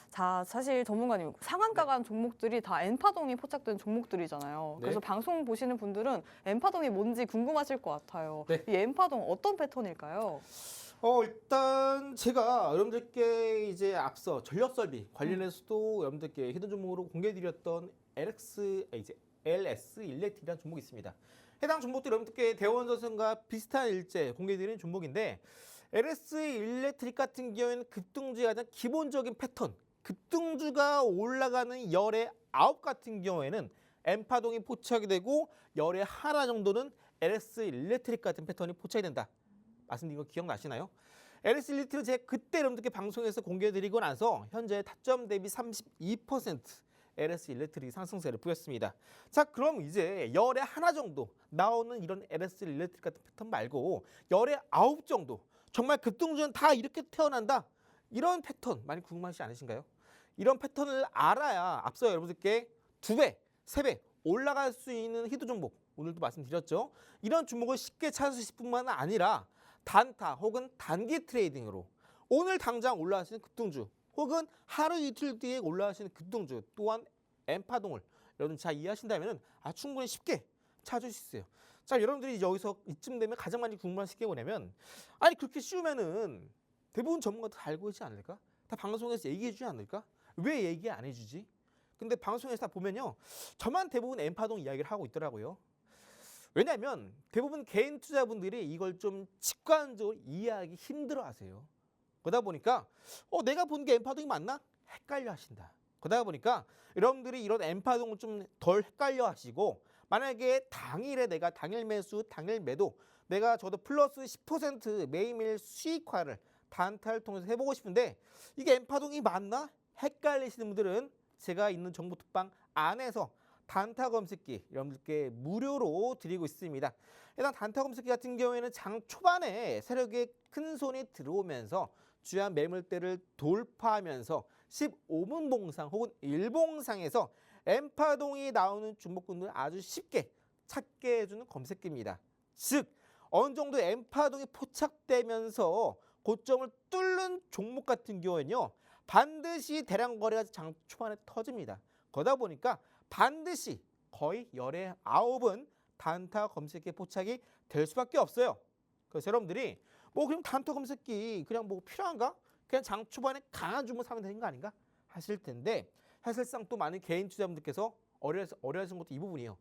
자, 사실 전문가님, 상한가 간 종목들이 다 N파동이 포착된 종목들이잖아요. 그래서 네. 방송 보시는 분들은 N파동이 뭔지 궁금하실 것 같아요. 네. 이 N파동 어떤 패턴일까요? 일단 제가 여러분들께 이제 앞서 전력 설비 관련해서도 여러분들께 히든 종목으로 공개해드렸던 LS 일렉트릭이라는 종목이 있습니다. 해당 종목도 여러분들께 대원전선과 비슷한 일제 공개해드리는 종목인데 LS 일렉트릭 같은 경우에는 급등주의 가장 기본적인 패턴, 급등주가 올라가는 열의 9 같은 경우에는 N파동이 포착이 되고 열의 하나 정도는 LS 일렉트릭 같은 패턴이 포착이 된다. 말씀드린 거 기억나시나요? LS 일렉트릭 제가 그때 여러분들께 방송에서 공개해드리고 나서 현재 타점 대비 32% LS 일렉트릭 상승세를 보였습니다. 자, 그럼 이제 열의 하나 정도 나오는 이런 LS 일렉트릭 같은 패턴 말고 열의 9 정도 정말 급등주는 다 이렇게 태어난다. 이런 패턴 많이 궁금하시지 않으신가요? 이런 패턴을 알아야 앞서 여러분들께 2배, 3배 올라갈 수 있는 히든 종목 오늘도 말씀드렸죠. 이런 종목을 쉽게 찾으실 뿐만 아니라 단타 혹은 단기 트레이딩으로 오늘 당장 올라가시는 급등주 혹은 하루 이틀 뒤에 올라가시는 급등주 또한 N파동을 여러분 잘 이해하신다면 충분히 쉽게 찾을 수 있어요. 자, 여러분들이 여기서 이쯤 되면 가장 많이 궁금하실 게 뭐냐면 아니 그렇게 쉬우면은 대부분 전문가도 다 알고 있지 않을까? 다 방송에서 얘기해 주지 않을까? 왜 얘기 안 해주지? 근데 방송에서 다 보면요 저만 대부분 N파동 이야기를 하고 있더라고요. 왜냐하면 대부분 개인 투자분들이 이걸 좀 직관적으로 이해하기 힘들어 하세요. 그러다 보니까 내가 본 게 N파동이 맞나? 헷갈려 하신다. 그러다 보니까 여러분들이 이런 N파동을 좀 덜 헷갈려 하시고 만약에 당일에 내가 당일 매수, 당일 매도 내가 저도 플러스 10% 매일매일 수익화를 단타를 통해서 해보고 싶은데 이게 N파동이 맞나? 헷갈리시는 분들은 제가 있는 정보톡방 안에서 단타 검색기 여러분들께 무료로 드리고 있습니다. 일단 단타 검색기 같은 경우에는 장 초반에 세력의 큰 손이 들어오면서 주요한 매물대를 돌파하면서 15분 봉상 혹은 일봉상에서 N파동이 나오는 종목군을 아주 쉽게 찾게 해주는 검색기입니다. 즉 어느 정도 N파동이 포착되면서 고점을 뚫는 종목 같은 경우에는요 반드시 대량 거래가 장 초반에 터집니다. 그러다 보니까 반드시 거의 열의 9은 단타 검색기에 포착이 될 수밖에 없어요. 그래서 여러분들이 뭐 그럼 단타 검색기 그냥 뭐 필요한가? 그냥 장 초반에 강한 주문 사면 되는 거 아닌가? 하실 텐데 사실상 또 많은 개인 투자분들께서 어려하시는 것도 이 부분이에요.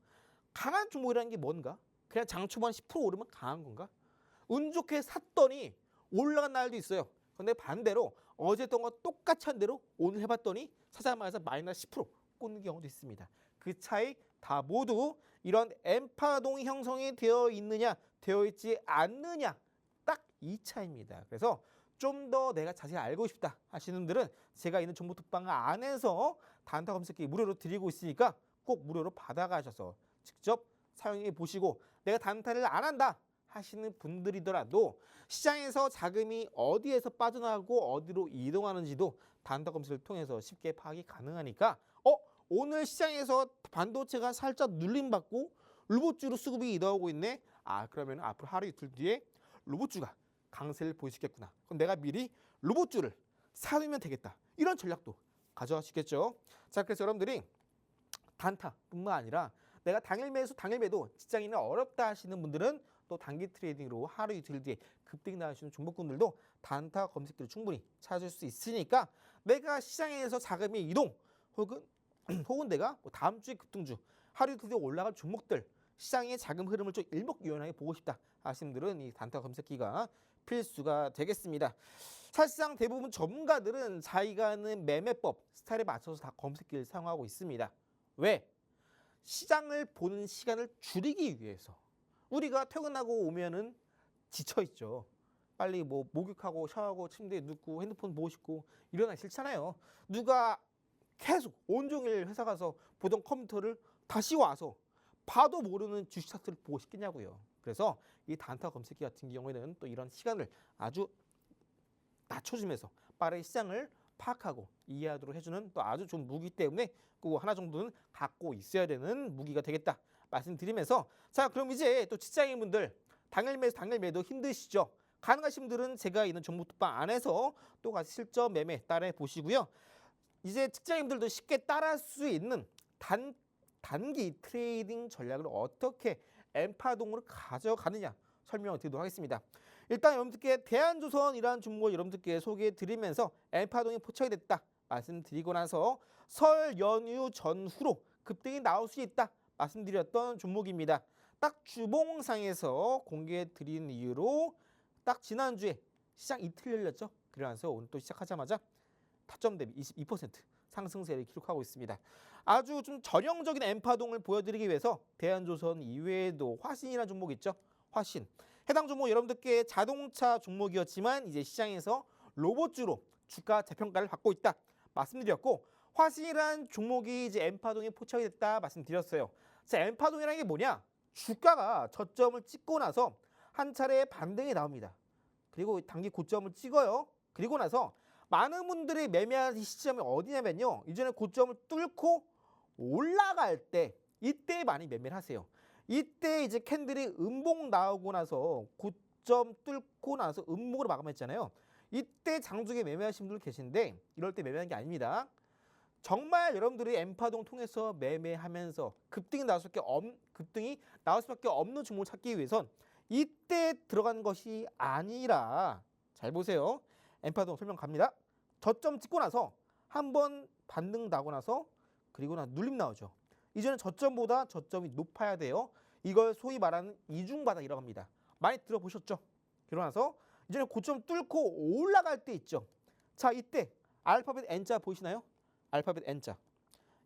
강한 종목이라는 게 뭔가? 그냥 장 초반 10% 오르면 강한 건가? 운 좋게 샀더니 올라간 날도 있어요. 근데 반대로 어제 했던 거 똑같이 한 대로 오늘 해봤더니 사자마자 마이너스 10% 꽂는 경우도 있습니다. 그 차이 다 모두 이런 엠파동이 형성이 되어 있느냐 되어 있지 않느냐 딱 이 차이입니다. 그래서 좀 더 내가 자세히 알고 싶다 하시는 분들은 제가 있는 정보 톡방 안에서 단타 검색기 무료로 드리고 있으니까 꼭 무료로 받아가셔서 직접 사용해 보시고 내가 단타를 안 한다 하시는 분들이더라도 시장에서 자금이 어디에서 빠져나가고 어디로 이동하는지도 단타 검색을 통해서 쉽게 파악이 가능하니까 오늘 시장에서 반도체가 살짝 눌림받고 로봇주로 수급이 이동하고 있네. 그러면 앞으로 하루 이틀 뒤에 로봇주가 강세를 보이시겠구나. 그럼 내가 미리 로봇주를 사두면 되겠다. 이런 전략도 가져가시겠죠. 자, 그래서 여러분들이 단타뿐만 아니라 내가 당일 매수, 당일 매도 직장인은 어렵다 하시는 분들은 또 단기 트레이딩으로 하루 이틀 뒤에 급등이 나시는 종목군들도 단타 검색기를 충분히 찾을 수 있으니까 내가 시장에서 자금이 이동 혹은 내가 뭐 다음 주에 급등주 하루 이틀 뒤에 올라갈 종목들 시장의 자금 흐름을 좀 일목요연하게 보고 싶다 하시는 분들은 이 단타 검색기가 필수가 되겠습니다. 사실상 대부분 전문가들은 자기가 하는 매매법 스타일에 맞춰서 다 검색기를 사용하고 있습니다. 왜? 시장을 보는 시간을 줄이기 위해서. 우리가 퇴근하고 오면은 지쳐있죠. 빨리 뭐 목욕하고 샤워하고 침대에 눕고 핸드폰 보고 싶고 일어나기 싫잖아요. 누가 계속 온종일 회사 가서 보던 컴퓨터를 다시 와서 봐도 모르는 주식 차트를 보고 싶겠냐고요. 그래서 이 단타 검색기 같은 경우에는 또 이런 시간을 아주 낮춰주면서 빠르게 시장을 파악하고 이해하도록 해주는 또 아주 좋은 무기 때문에 그거 하나 정도는 갖고 있어야 되는 무기가 되겠다 말씀드리면서 자, 그럼 이제 또 직장인분들 당일 매수 당일 매도 힘드시죠? 가능하신 분들은 제가 있는 정보 톡방 안에서 또 같이 실전 매매 따라해 보시고요. 이제 직장인들도 쉽게 따라할 수 있는 단기 트레이딩 전략을 어떻게 엠파동으로 가져가느냐 설명을 드리도록 하겠습니다. 일단 여러분들께 대한조선이라는 종목을 여러분들께 소개해 드리면서 엠파동이 포착이 됐다 말씀드리고 나서 설 연휴 전후로 급등이 나올 수 있다 말씀드렸던 종목입니다. 딱 주봉상에서 공개해 드린 이유로 딱 지난주에 시장 이틀 열렸죠. 그러면서 오늘 또 시작하자마자 타점 대비 22% 상승세를 기록하고 있습니다. 아주 좀 전형적인 엠파동을 보여드리기 위해서 대한조선 이외에도 화신이라는 종목 있죠. 화신. 해당 종목 여러분들께 자동차 종목이었지만 이제 시장에서 로봇주로 주가 재평가를 받고 있다 말씀드렸고 화신이라는 종목이 이제 엠파동에 포착이 됐다 말씀드렸어요. 자, 엠파동이라는 게 뭐냐? 주가가 저점을 찍고 나서 한 차례 반등이 나옵니다. 그리고 단기 고점을 찍어요. 그리고 나서 많은 분들이 매매하는 시점이 어디냐면요. 이전에 고점을 뚫고 올라갈 때 이때 많이 매매를 하세요. 이때 이제 캔들이 음봉 나오고 나서 고점 뚫고 나서 음봉으로 마감했잖아요. 이때 장중에 매매하신 분들 계신데 이럴 때 매매하는 게 아닙니다. 정말 여러분들이 엠파동 통해서 매매하면서 급등이 나올 수밖에 없는 종목을 찾기 위해선 이때 들어간 것이 아니라 잘 보세요. 엠파동 설명 갑니다. 저점 찍고 나서 한번 반등 나고 나서 그리고 나 눌림 나오죠. 이전에 저점보다 저점이 높아야 돼요. 이걸 소위 말하는 이중바닥이라고 합니다. 많이 들어보셨죠? 그러고 나서 이전에 고점 뚫고 올라갈 때 있죠. 자, 이때 알파벳 N자 보이시나요? 알파벳 N자.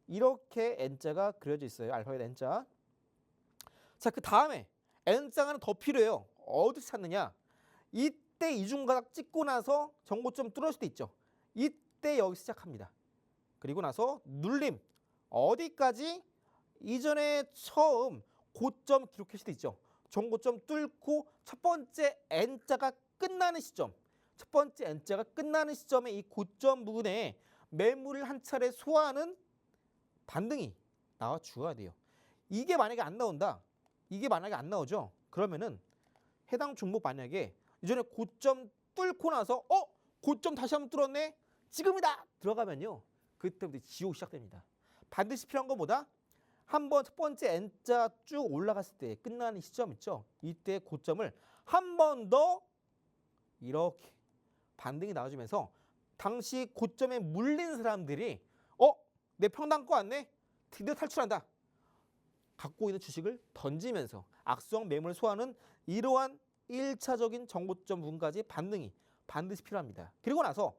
이렇게 N자가 그려져 있어요. 알파벳 N자. 자, 그 다음에 N자가 더 필요해요. 어디서 찾느냐? 이때 이중바닥 찍고 나서 전고점 뚫었을 때 있죠. 이때 여기 시작합니다. 그리고 나서 눌림. 어디까지? 이전에 처음 고점 기록했을 때 있죠. 전고점 뚫고 첫 번째 N자가 끝나는 시점. 첫 번째 N자가 끝나는 시점에 이 고점 부분에 매물을 한 차례 소화하는 반등이 나와 주어야 돼요. 이게 만약에 안 나온다. 이게 만약에 안 나오죠. 그러면은 해당 종목 만약에 이전에 고점 뚫고 나서 고점 다시 한번 뚫었네. 지금이다. 들어가면요. 그때부터 지옥이 시작됩니다. 반드시 필요한 건 뭐다? 한번 첫 번째 N자 쭉 올라갔을 때 끝나는 시점 있죠. 이때 고점을 한 번 더 이렇게 반등이 나와주면서 당시 고점에 물린 사람들이 내 평단가 왔네? 드디어 탈출한다. 갖고 있는 주식을 던지면서 악성 매물을 소화하는 이러한 1차적인 정고점 부분까지 반등이 반드시 필요합니다. 그리고 나서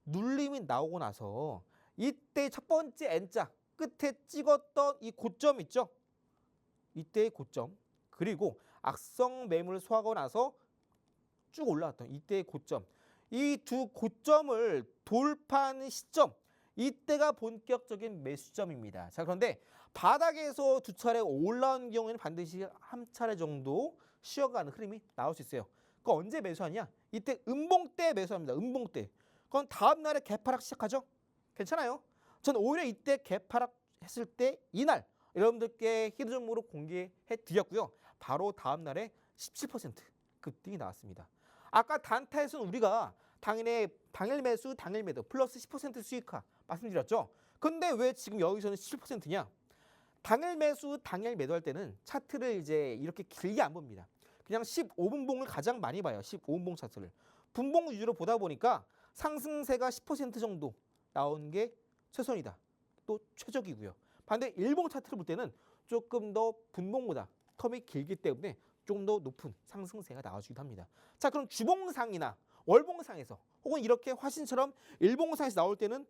눌림이 나오고 나서 이때 첫 번째 N자 끝에 찍었던 이 고점 있죠? 이때의 고점 그리고 악성 매물을 소화하고 나서 쭉 올라왔던 이때의 고점 이 두 고점을 돌파하는 시점 이때가 본격적인 매수점입니다. 자 그런데 바닥에서 두 차례 올라온 경우에는 반드시 한 차례 정도 쉬어가는 흐름이 나올 수 있어요. 그거 언제 매수하냐? 이때 음봉 때 매수합니다. 음봉 때. 그건 다음 날에 개파락 시작하죠? 괜찮아요? 전 오히려 이때 개파락 했을 때 이날 여러분들께 히든 종목으로 공개해 드렸고요. 바로 다음 날에 17% 급등이 나왔습니다. 아까 단타에서는 우리가 당일 매수, 당일 매도 플러스 10% 수익화 말씀드렸죠. 근데 왜 지금 여기서는 17%냐? 당일 매수, 당일 매도할 때는 차트를 이제 이렇게 길게 안 봅니다. 그냥 15분 봉을 가장 많이 봐요. 15분 봉 차트를. 분봉 위주로 보다 보니까 상승세가 10% 정도 나오는 게 최선이다. 또 최적이고요. 반대 일봉 차트를 볼 때는 조금 더 분봉보다 텀이 길기 때문에 조금 더 높은 상승세가 나와주기도 합니다. 자, 그럼 주봉상이나 월봉상에서 혹은 이렇게 화신처럼 일봉상에서 나올 때는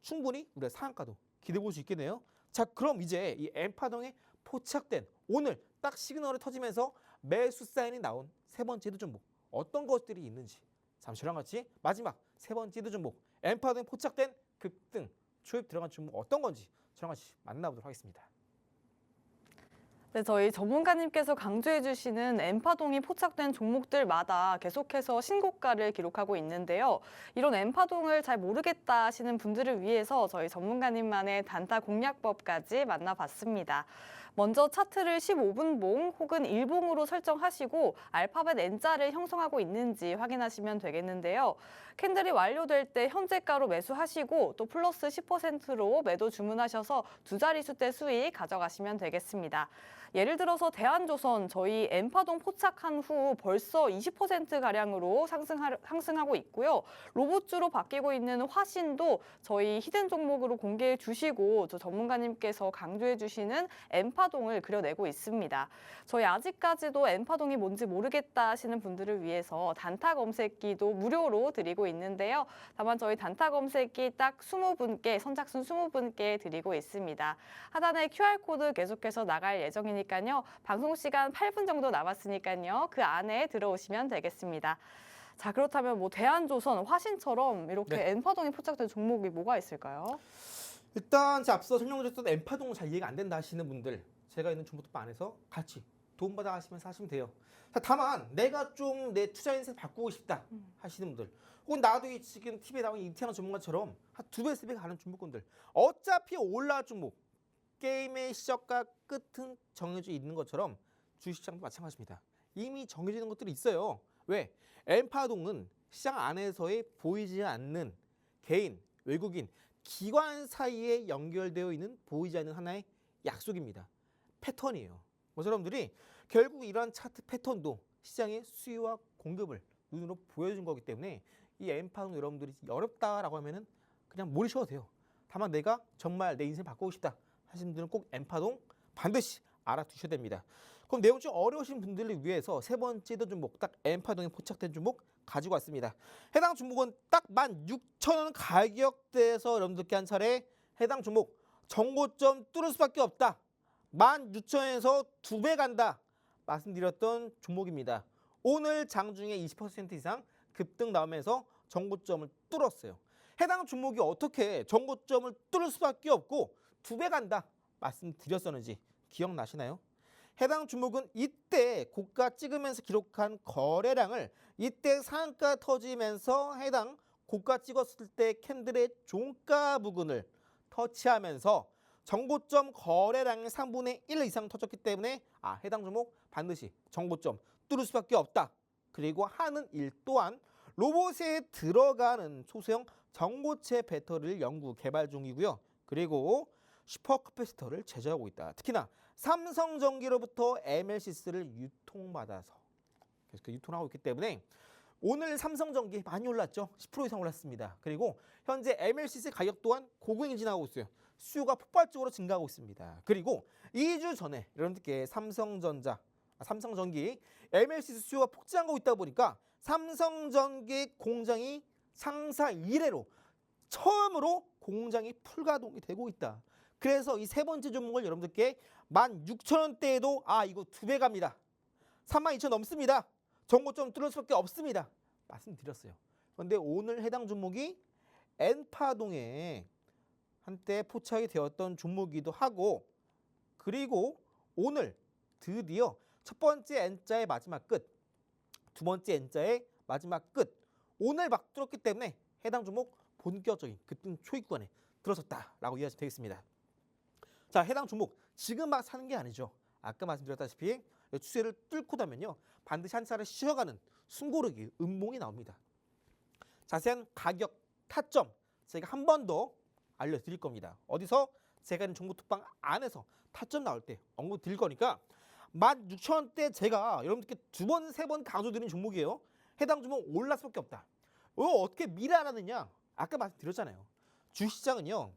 충분히 우리가 상한가도 기대해 볼 수 있겠네요. 자, 그럼 이제 이 N파동에 포착된 오늘 딱 시그널이 터지면서 매수 사인이 나온 세 번째 히든 종목 어떤 것들이 있는지 잠시 저랑 같이 마지막 세 번째 히든 종목 N파동에 포착된 급등 초입 들어간 종목 어떤 건지 저랑 같이 만나보도록 하겠습니다. 네, 저희 전문가님께서 강조해 주시는 N파동이 포착된 종목들마다 계속해서 신고가를 기록하고 있는데요. 이런 N파동을 잘 모르겠다 하시는 분들을 위해서 저희 전문가님만의 단타 공략법까지 만나봤습니다. 먼저 차트를 15분봉 혹은 1봉으로 설정하시고 알파벳 N자를 형성하고 있는지 확인하시면 되겠는데요. 캔들이 완료될 때 현재가로 매수하시고 또 플러스 10%로 매도 주문하셔서 두 자릿수대 수익 가져가시면 되겠습니다. 예를 들어서 대한조선 저희 N파동 포착한 후 벌써 20%가량으로 상승하고 있고요. 로봇주로 바뀌고 있는 화신도 저희 히든 종목으로 공개해 주시고 저 전문가님께서 강조해 주시는 N파동을 그려내고 있습니다. 저희 아직까지도 N파동이 뭔지 모르겠다 하시는 분들을 위해서 단타 검색기도 무료로 드리고 있는데요. 다만 저희 단타 검색기 딱 20분께 선착순 20분께 드리고 있습니다. 하단에 QR코드 계속해서 나갈 예정이니까요. 방송 시간 8분 정도 남았으니까요. 그 안에 들어오시면 되겠습니다. 자, 그렇다면 뭐 대한조선, 화신처럼 이렇게 N파동이 포착된 종목이 뭐가 있을까요? 일단 제가 앞서 설명드렸던 N파동은 잘 이해가 안 된다 하시는 분들 제가 있는 종목법 안에서 같이 도움받아 가시면서 하시면 돼요. 자, 다만 내가 좀 내 투자 인생 바꾸고 싶다 하시는 분들 혹은 나도 이 지금 TV에 나온 이태양 전문가처럼 한 2배, 3배 가는 종목군들 어차피 올라갈 종목 게임의 시작과 끝은 정해져 있는 것처럼 주식시장도 마찬가지입니다. 이미 정해지는 것들이 있어요. 왜? N파동은 시장 안에서의 보이지 않는 개인, 외국인, 기관 사이에 연결되어 있는 보이지 않는 하나의 약속입니다. 패턴이에요. 여러분들이 결국 이러한 차트 패턴도 시장의 수요와 공급을 눈으로 보여준 거기 때문에 이 N파동 여러분들이 어렵다라고 하면은 그냥 모르셔도 돼요. 다만 내가 정말 내 인생 바꾸고 싶다 하시는 분들은 꼭 N파동 반드시 알아두셔야 됩니다. 그럼 내용 좀 어려우신 분들을 위해서 세 번째 종목 딱 N파동에 포착된 종목 가지고 왔습니다. 해당 종목은 딱 16,000원 가격대에서 여러분들께 한 차례 해당 종목 정고점 뚫을 수밖에 없다. 16,000원에서 2배 간다. 말씀드렸던 종목입니다. 오늘 장중에 20% 이상 급등 나오면서 정고점을 뚫었어요. 해당 종목이 어떻게 정고점을 뚫을 수밖에 없고 2배 간다 말씀드렸었는지 기억나시나요? 해당 종목은 이때 고가 찍으면서 기록한 거래량을 이때 상한가 터지면서 해당 고가 찍었을 때 캔들의 종가 부근을 터치하면서 정고점 거래량의 3분의 1 이상 터졌기 때문에 해당 종목 반드시 정고점 뚫을 수밖에 없다. 그리고 하는 일 또한 로봇에 들어가는 소수형 전고체 배터리를 연구 개발 중이고요. 그리고 슈퍼캐패시터를 제조하고 있다. 특히나 삼성전기로부터 MLCC를 유통받아서 계속 유통하고 있기 때문에 오늘 삼성전기 많이 올랐죠. 10% 이상 올랐습니다. 그리고 현재 MLCC 가격 또한 고공행진하고 진행하고 있어요. 수요가 폭발적으로 증가하고 있습니다. 그리고 2주 전에 여러분들께 삼성전기 MLCC 수요가 폭증하고 있다 보니까 삼성전기 공장이 상사 이래로 처음으로 공장이 풀가동이 되고 있다. 그래서 이 세 번째 종목을 여러분들께 16,000원대에도 이거 2배 갑니다. 32,000 넘습니다. 전고점 뚫을 수밖에 없습니다. 말씀드렸어요. 그런데 오늘 해당 종목이 N파동에 한때 포착이 되었던 종목이기도 하고, 그리고 오늘 드디어 첫 번째 N자의 마지막 끝, 두 번째 N자의 마지막 끝, 오늘 막 뚫었기 때문에 해당 종목 본격적인 급등 초입 구간에 들어섰다라고 이해하시면 되겠습니다. 자, 해당 종목 지금 막 사는 게 아니죠. 아까 말씀드렸다시피 추세를 뚫고 나면요 반드시 한 차례 쉬어가는 숨고르기 음봉이 나옵니다. 자세한 가격 타점 제가 한 번 더 알려드릴 겁니다. 어디서? 제가 있는 정보 톡방 안에서 타점 나올 때 언급 드릴 거니까 16,000원대 제가 여러분들께 2번, 3번 강조드린 종목이에요. 해당 종목 올랐을 수밖에 없다. 어떻게 미래 알았느냐? 아까 말씀드렸잖아요. 주식시장은요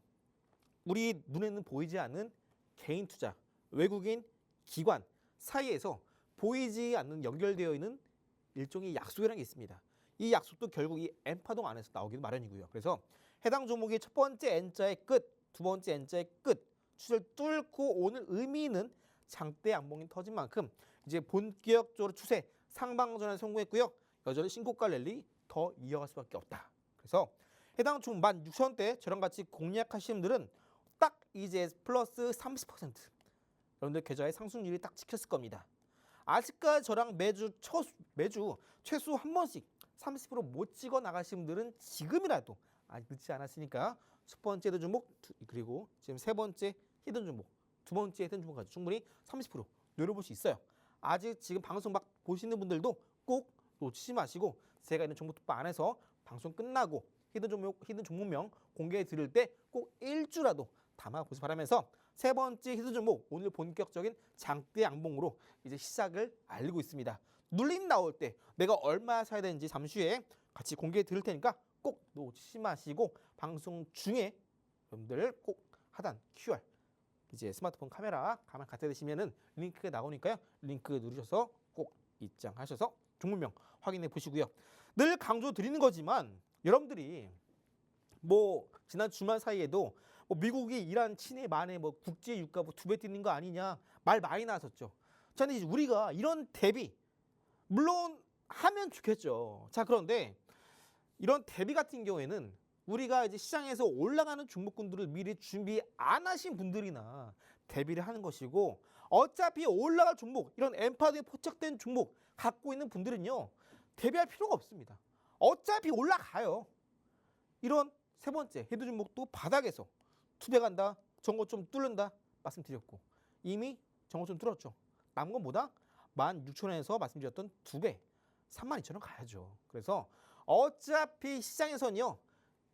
우리 눈에는 보이지 않는 개인 투자, 외국인, 기관 사이에서 보이지 않는 연결되어 있는 일종의 약속이라는 게 있습니다. 이 약속도 결국 이 N파동 안에서 나오기도 마련이고요. 그래서 해당 종목의 첫 번째 N자의 끝, 두 번째 N자의 끝 추세를 뚫고 오늘 의미 있는 장대 양봉이 터진 만큼 이제 본격적으로 추세 상방전환에 성공했고요. 여전히 신고가 랠리 더 이어갈 수밖에 없다. 그래서 해당 종목 16,000원대 저랑 같이 공략하시는 분들은 딱 이제 플러스 30% 여러분들 계좌의 상승률이 딱 찍혔을 겁니다. 아직까지 저랑 매주 최소 한 번씩 30% 못 찍어 나가신 분들은 지금이라도 아직 늦지 않았으니까 첫 번째 히든 종목 그리고 지금 세 번째 히든 종목 두 번째 히든 종목까지 충분히 30% 노려볼 수 있어요. 아직 지금 방송 막 보시는 분들도 꼭 놓치지 마시고 제가 있는 정보톡방 안에서 방송 끝나고 히든 종목명 공개해 드릴 때 꼭 1주라도 담아보시 바라면서 세 번째 히든 종목 오늘 본격적인 장대 양봉으로 이제 시작을 알리고 있습니다. 눌림 나올 때 내가 얼마 사야 되는지 잠시 후에 같이 공개해 드릴 테니까 꼭 놓치지 마시고 방송 중에 여러분들 꼭 하단 QR 이제 스마트폰 카메라 가만 갖다 대시면은 링크가 나오니까요. 링크 누르셔서 꼭 입장하셔서 종목명 확인해 보시고요. 늘 강조 드리는 거지만 여러분들이 뭐 지난 주말 사이에도 뭐 미국이 이란 친해 만에 뭐 국제 유가 뭐 2배 뛰는 거 아니냐 말 많이 나왔었죠. 자, 근데 이제 우리가 이런 대비 물론 하면 좋겠죠. 자, 그런데 이런 대비 같은 경우에는 우리가 이제 시장에서 올라가는 종목군들을 미리 준비 안 하신 분들이나 대비를 하는 것이고 어차피 올라갈 종목 이런 N파드에 포착된 종목 갖고 있는 분들은요 대비할 필요가 없습니다. 어차피 올라가요. 이런 세 번째 헤드 종목도 바닥에서 투배 간다, 전고점 뚫는다 말씀드렸고 이미 전고점 뚫었죠. 남은 건 뭐다? 16,000원에서 말씀드렸던 2배 32,000원 가야죠. 그래서 어차피 시장에서는요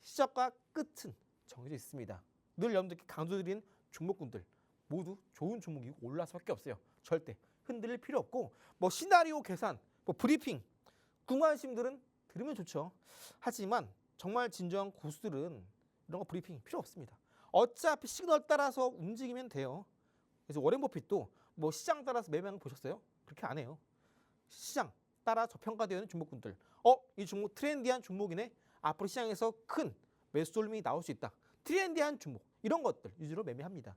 시작과 끝은 정해져 있습니다. 늘 여러분들께 강조드린 종목군들 모두 좋은 종목이고 올라갈 수밖에 없어요. 절대 흔들릴 필요 없고 뭐 시나리오 계산, 뭐 브리핑 궁금하신 분들은 들으면 좋죠. 하지만 정말 진정한 고수들은 이런 거 브리핑 필요 없습니다. 어차피 시그널 따라서 움직이면 돼요. 그래서 워렌 버핏도 뭐 시장 따라서 매매하는 거 보셨어요? 그렇게 안 해요. 시장 따라 저평가되어 있는 종목군들 이 종목 트렌디한 종목이네. 앞으로 시장에서 큰 매수 돌림이 나올 수 있다. 트렌디한 종목 이런 것들 위주로 매매합니다.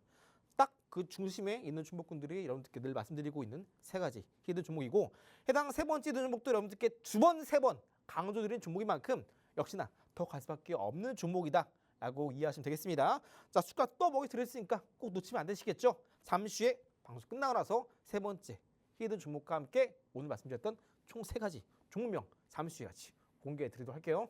딱 그 중심에 있는 종목군들이 여러분들께 늘 말씀드리고 있는 세 가지 히든 종목이고 해당 세 번째 히든 종목도 여러분들께 2번, 3번 강조드린 종목인 만큼 역시나 더 갈 수밖에 없는 종목이다 라고 이해하시면 되겠습니다. 자, 주가 또 먹이 드렸으니까 꼭 놓치면 안 되시겠죠? 잠시 후에 방송 끝나고 나서 세 번째 히든 종목과 함께 오늘 말씀드렸던 총 3가지 종목명 잠시 후에 같이 공개해 드리도록 할게요.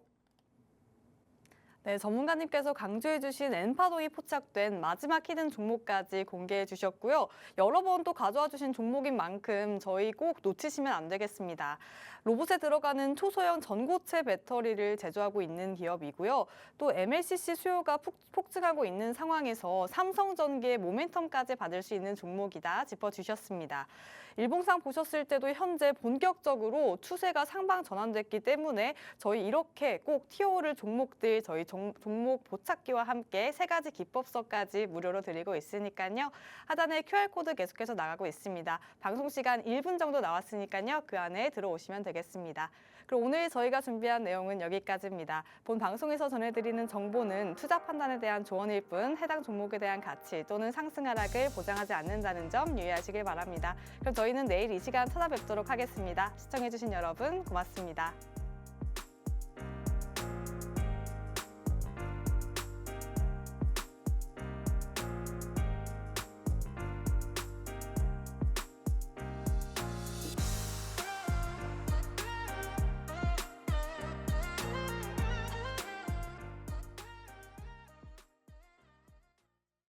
네, 전문가님께서 강조해주신 엔파동이 포착된 마지막 히든 종목까지 공개해 주셨고요. 여러 번 또 가져와 주신 종목인 만큼 저희 꼭 놓치시면 안 되겠습니다. 로봇에 들어가는 초소형 전고체 배터리를 제조하고 있는 기업이고요. 또 MLCC 수요가 폭증하고 있는 상황에서 삼성전기의 모멘텀까지 받을 수 있는 종목이다 짚어주셨습니다. 일봉상 보셨을 때도 현재 본격적으로 추세가 상방 전환됐기 때문에 저희 이렇게 꼭 튀어오를 종목들 저희 종목 보찾기와 함께 3가지 기법서까지 무료로 드리고 있으니까요. 하단에 QR코드 계속해서 나가고 있습니다. 방송 시간 1분 정도 나왔으니까요. 그 안에 들어오시면 되겠습니다. 그럼 오늘 저희가 준비한 내용은 여기까지입니다. 본 방송에서 전해드리는 정보는 투자 판단에 대한 조언일 뿐 해당 종목에 대한 가치 또는 상승 하락을 보장하지 않는다는 점 유의하시길 바랍니다. 그럼 저희는 내일 이 시간 찾아뵙도록 하겠습니다. 시청해주신 여러분 고맙습니다.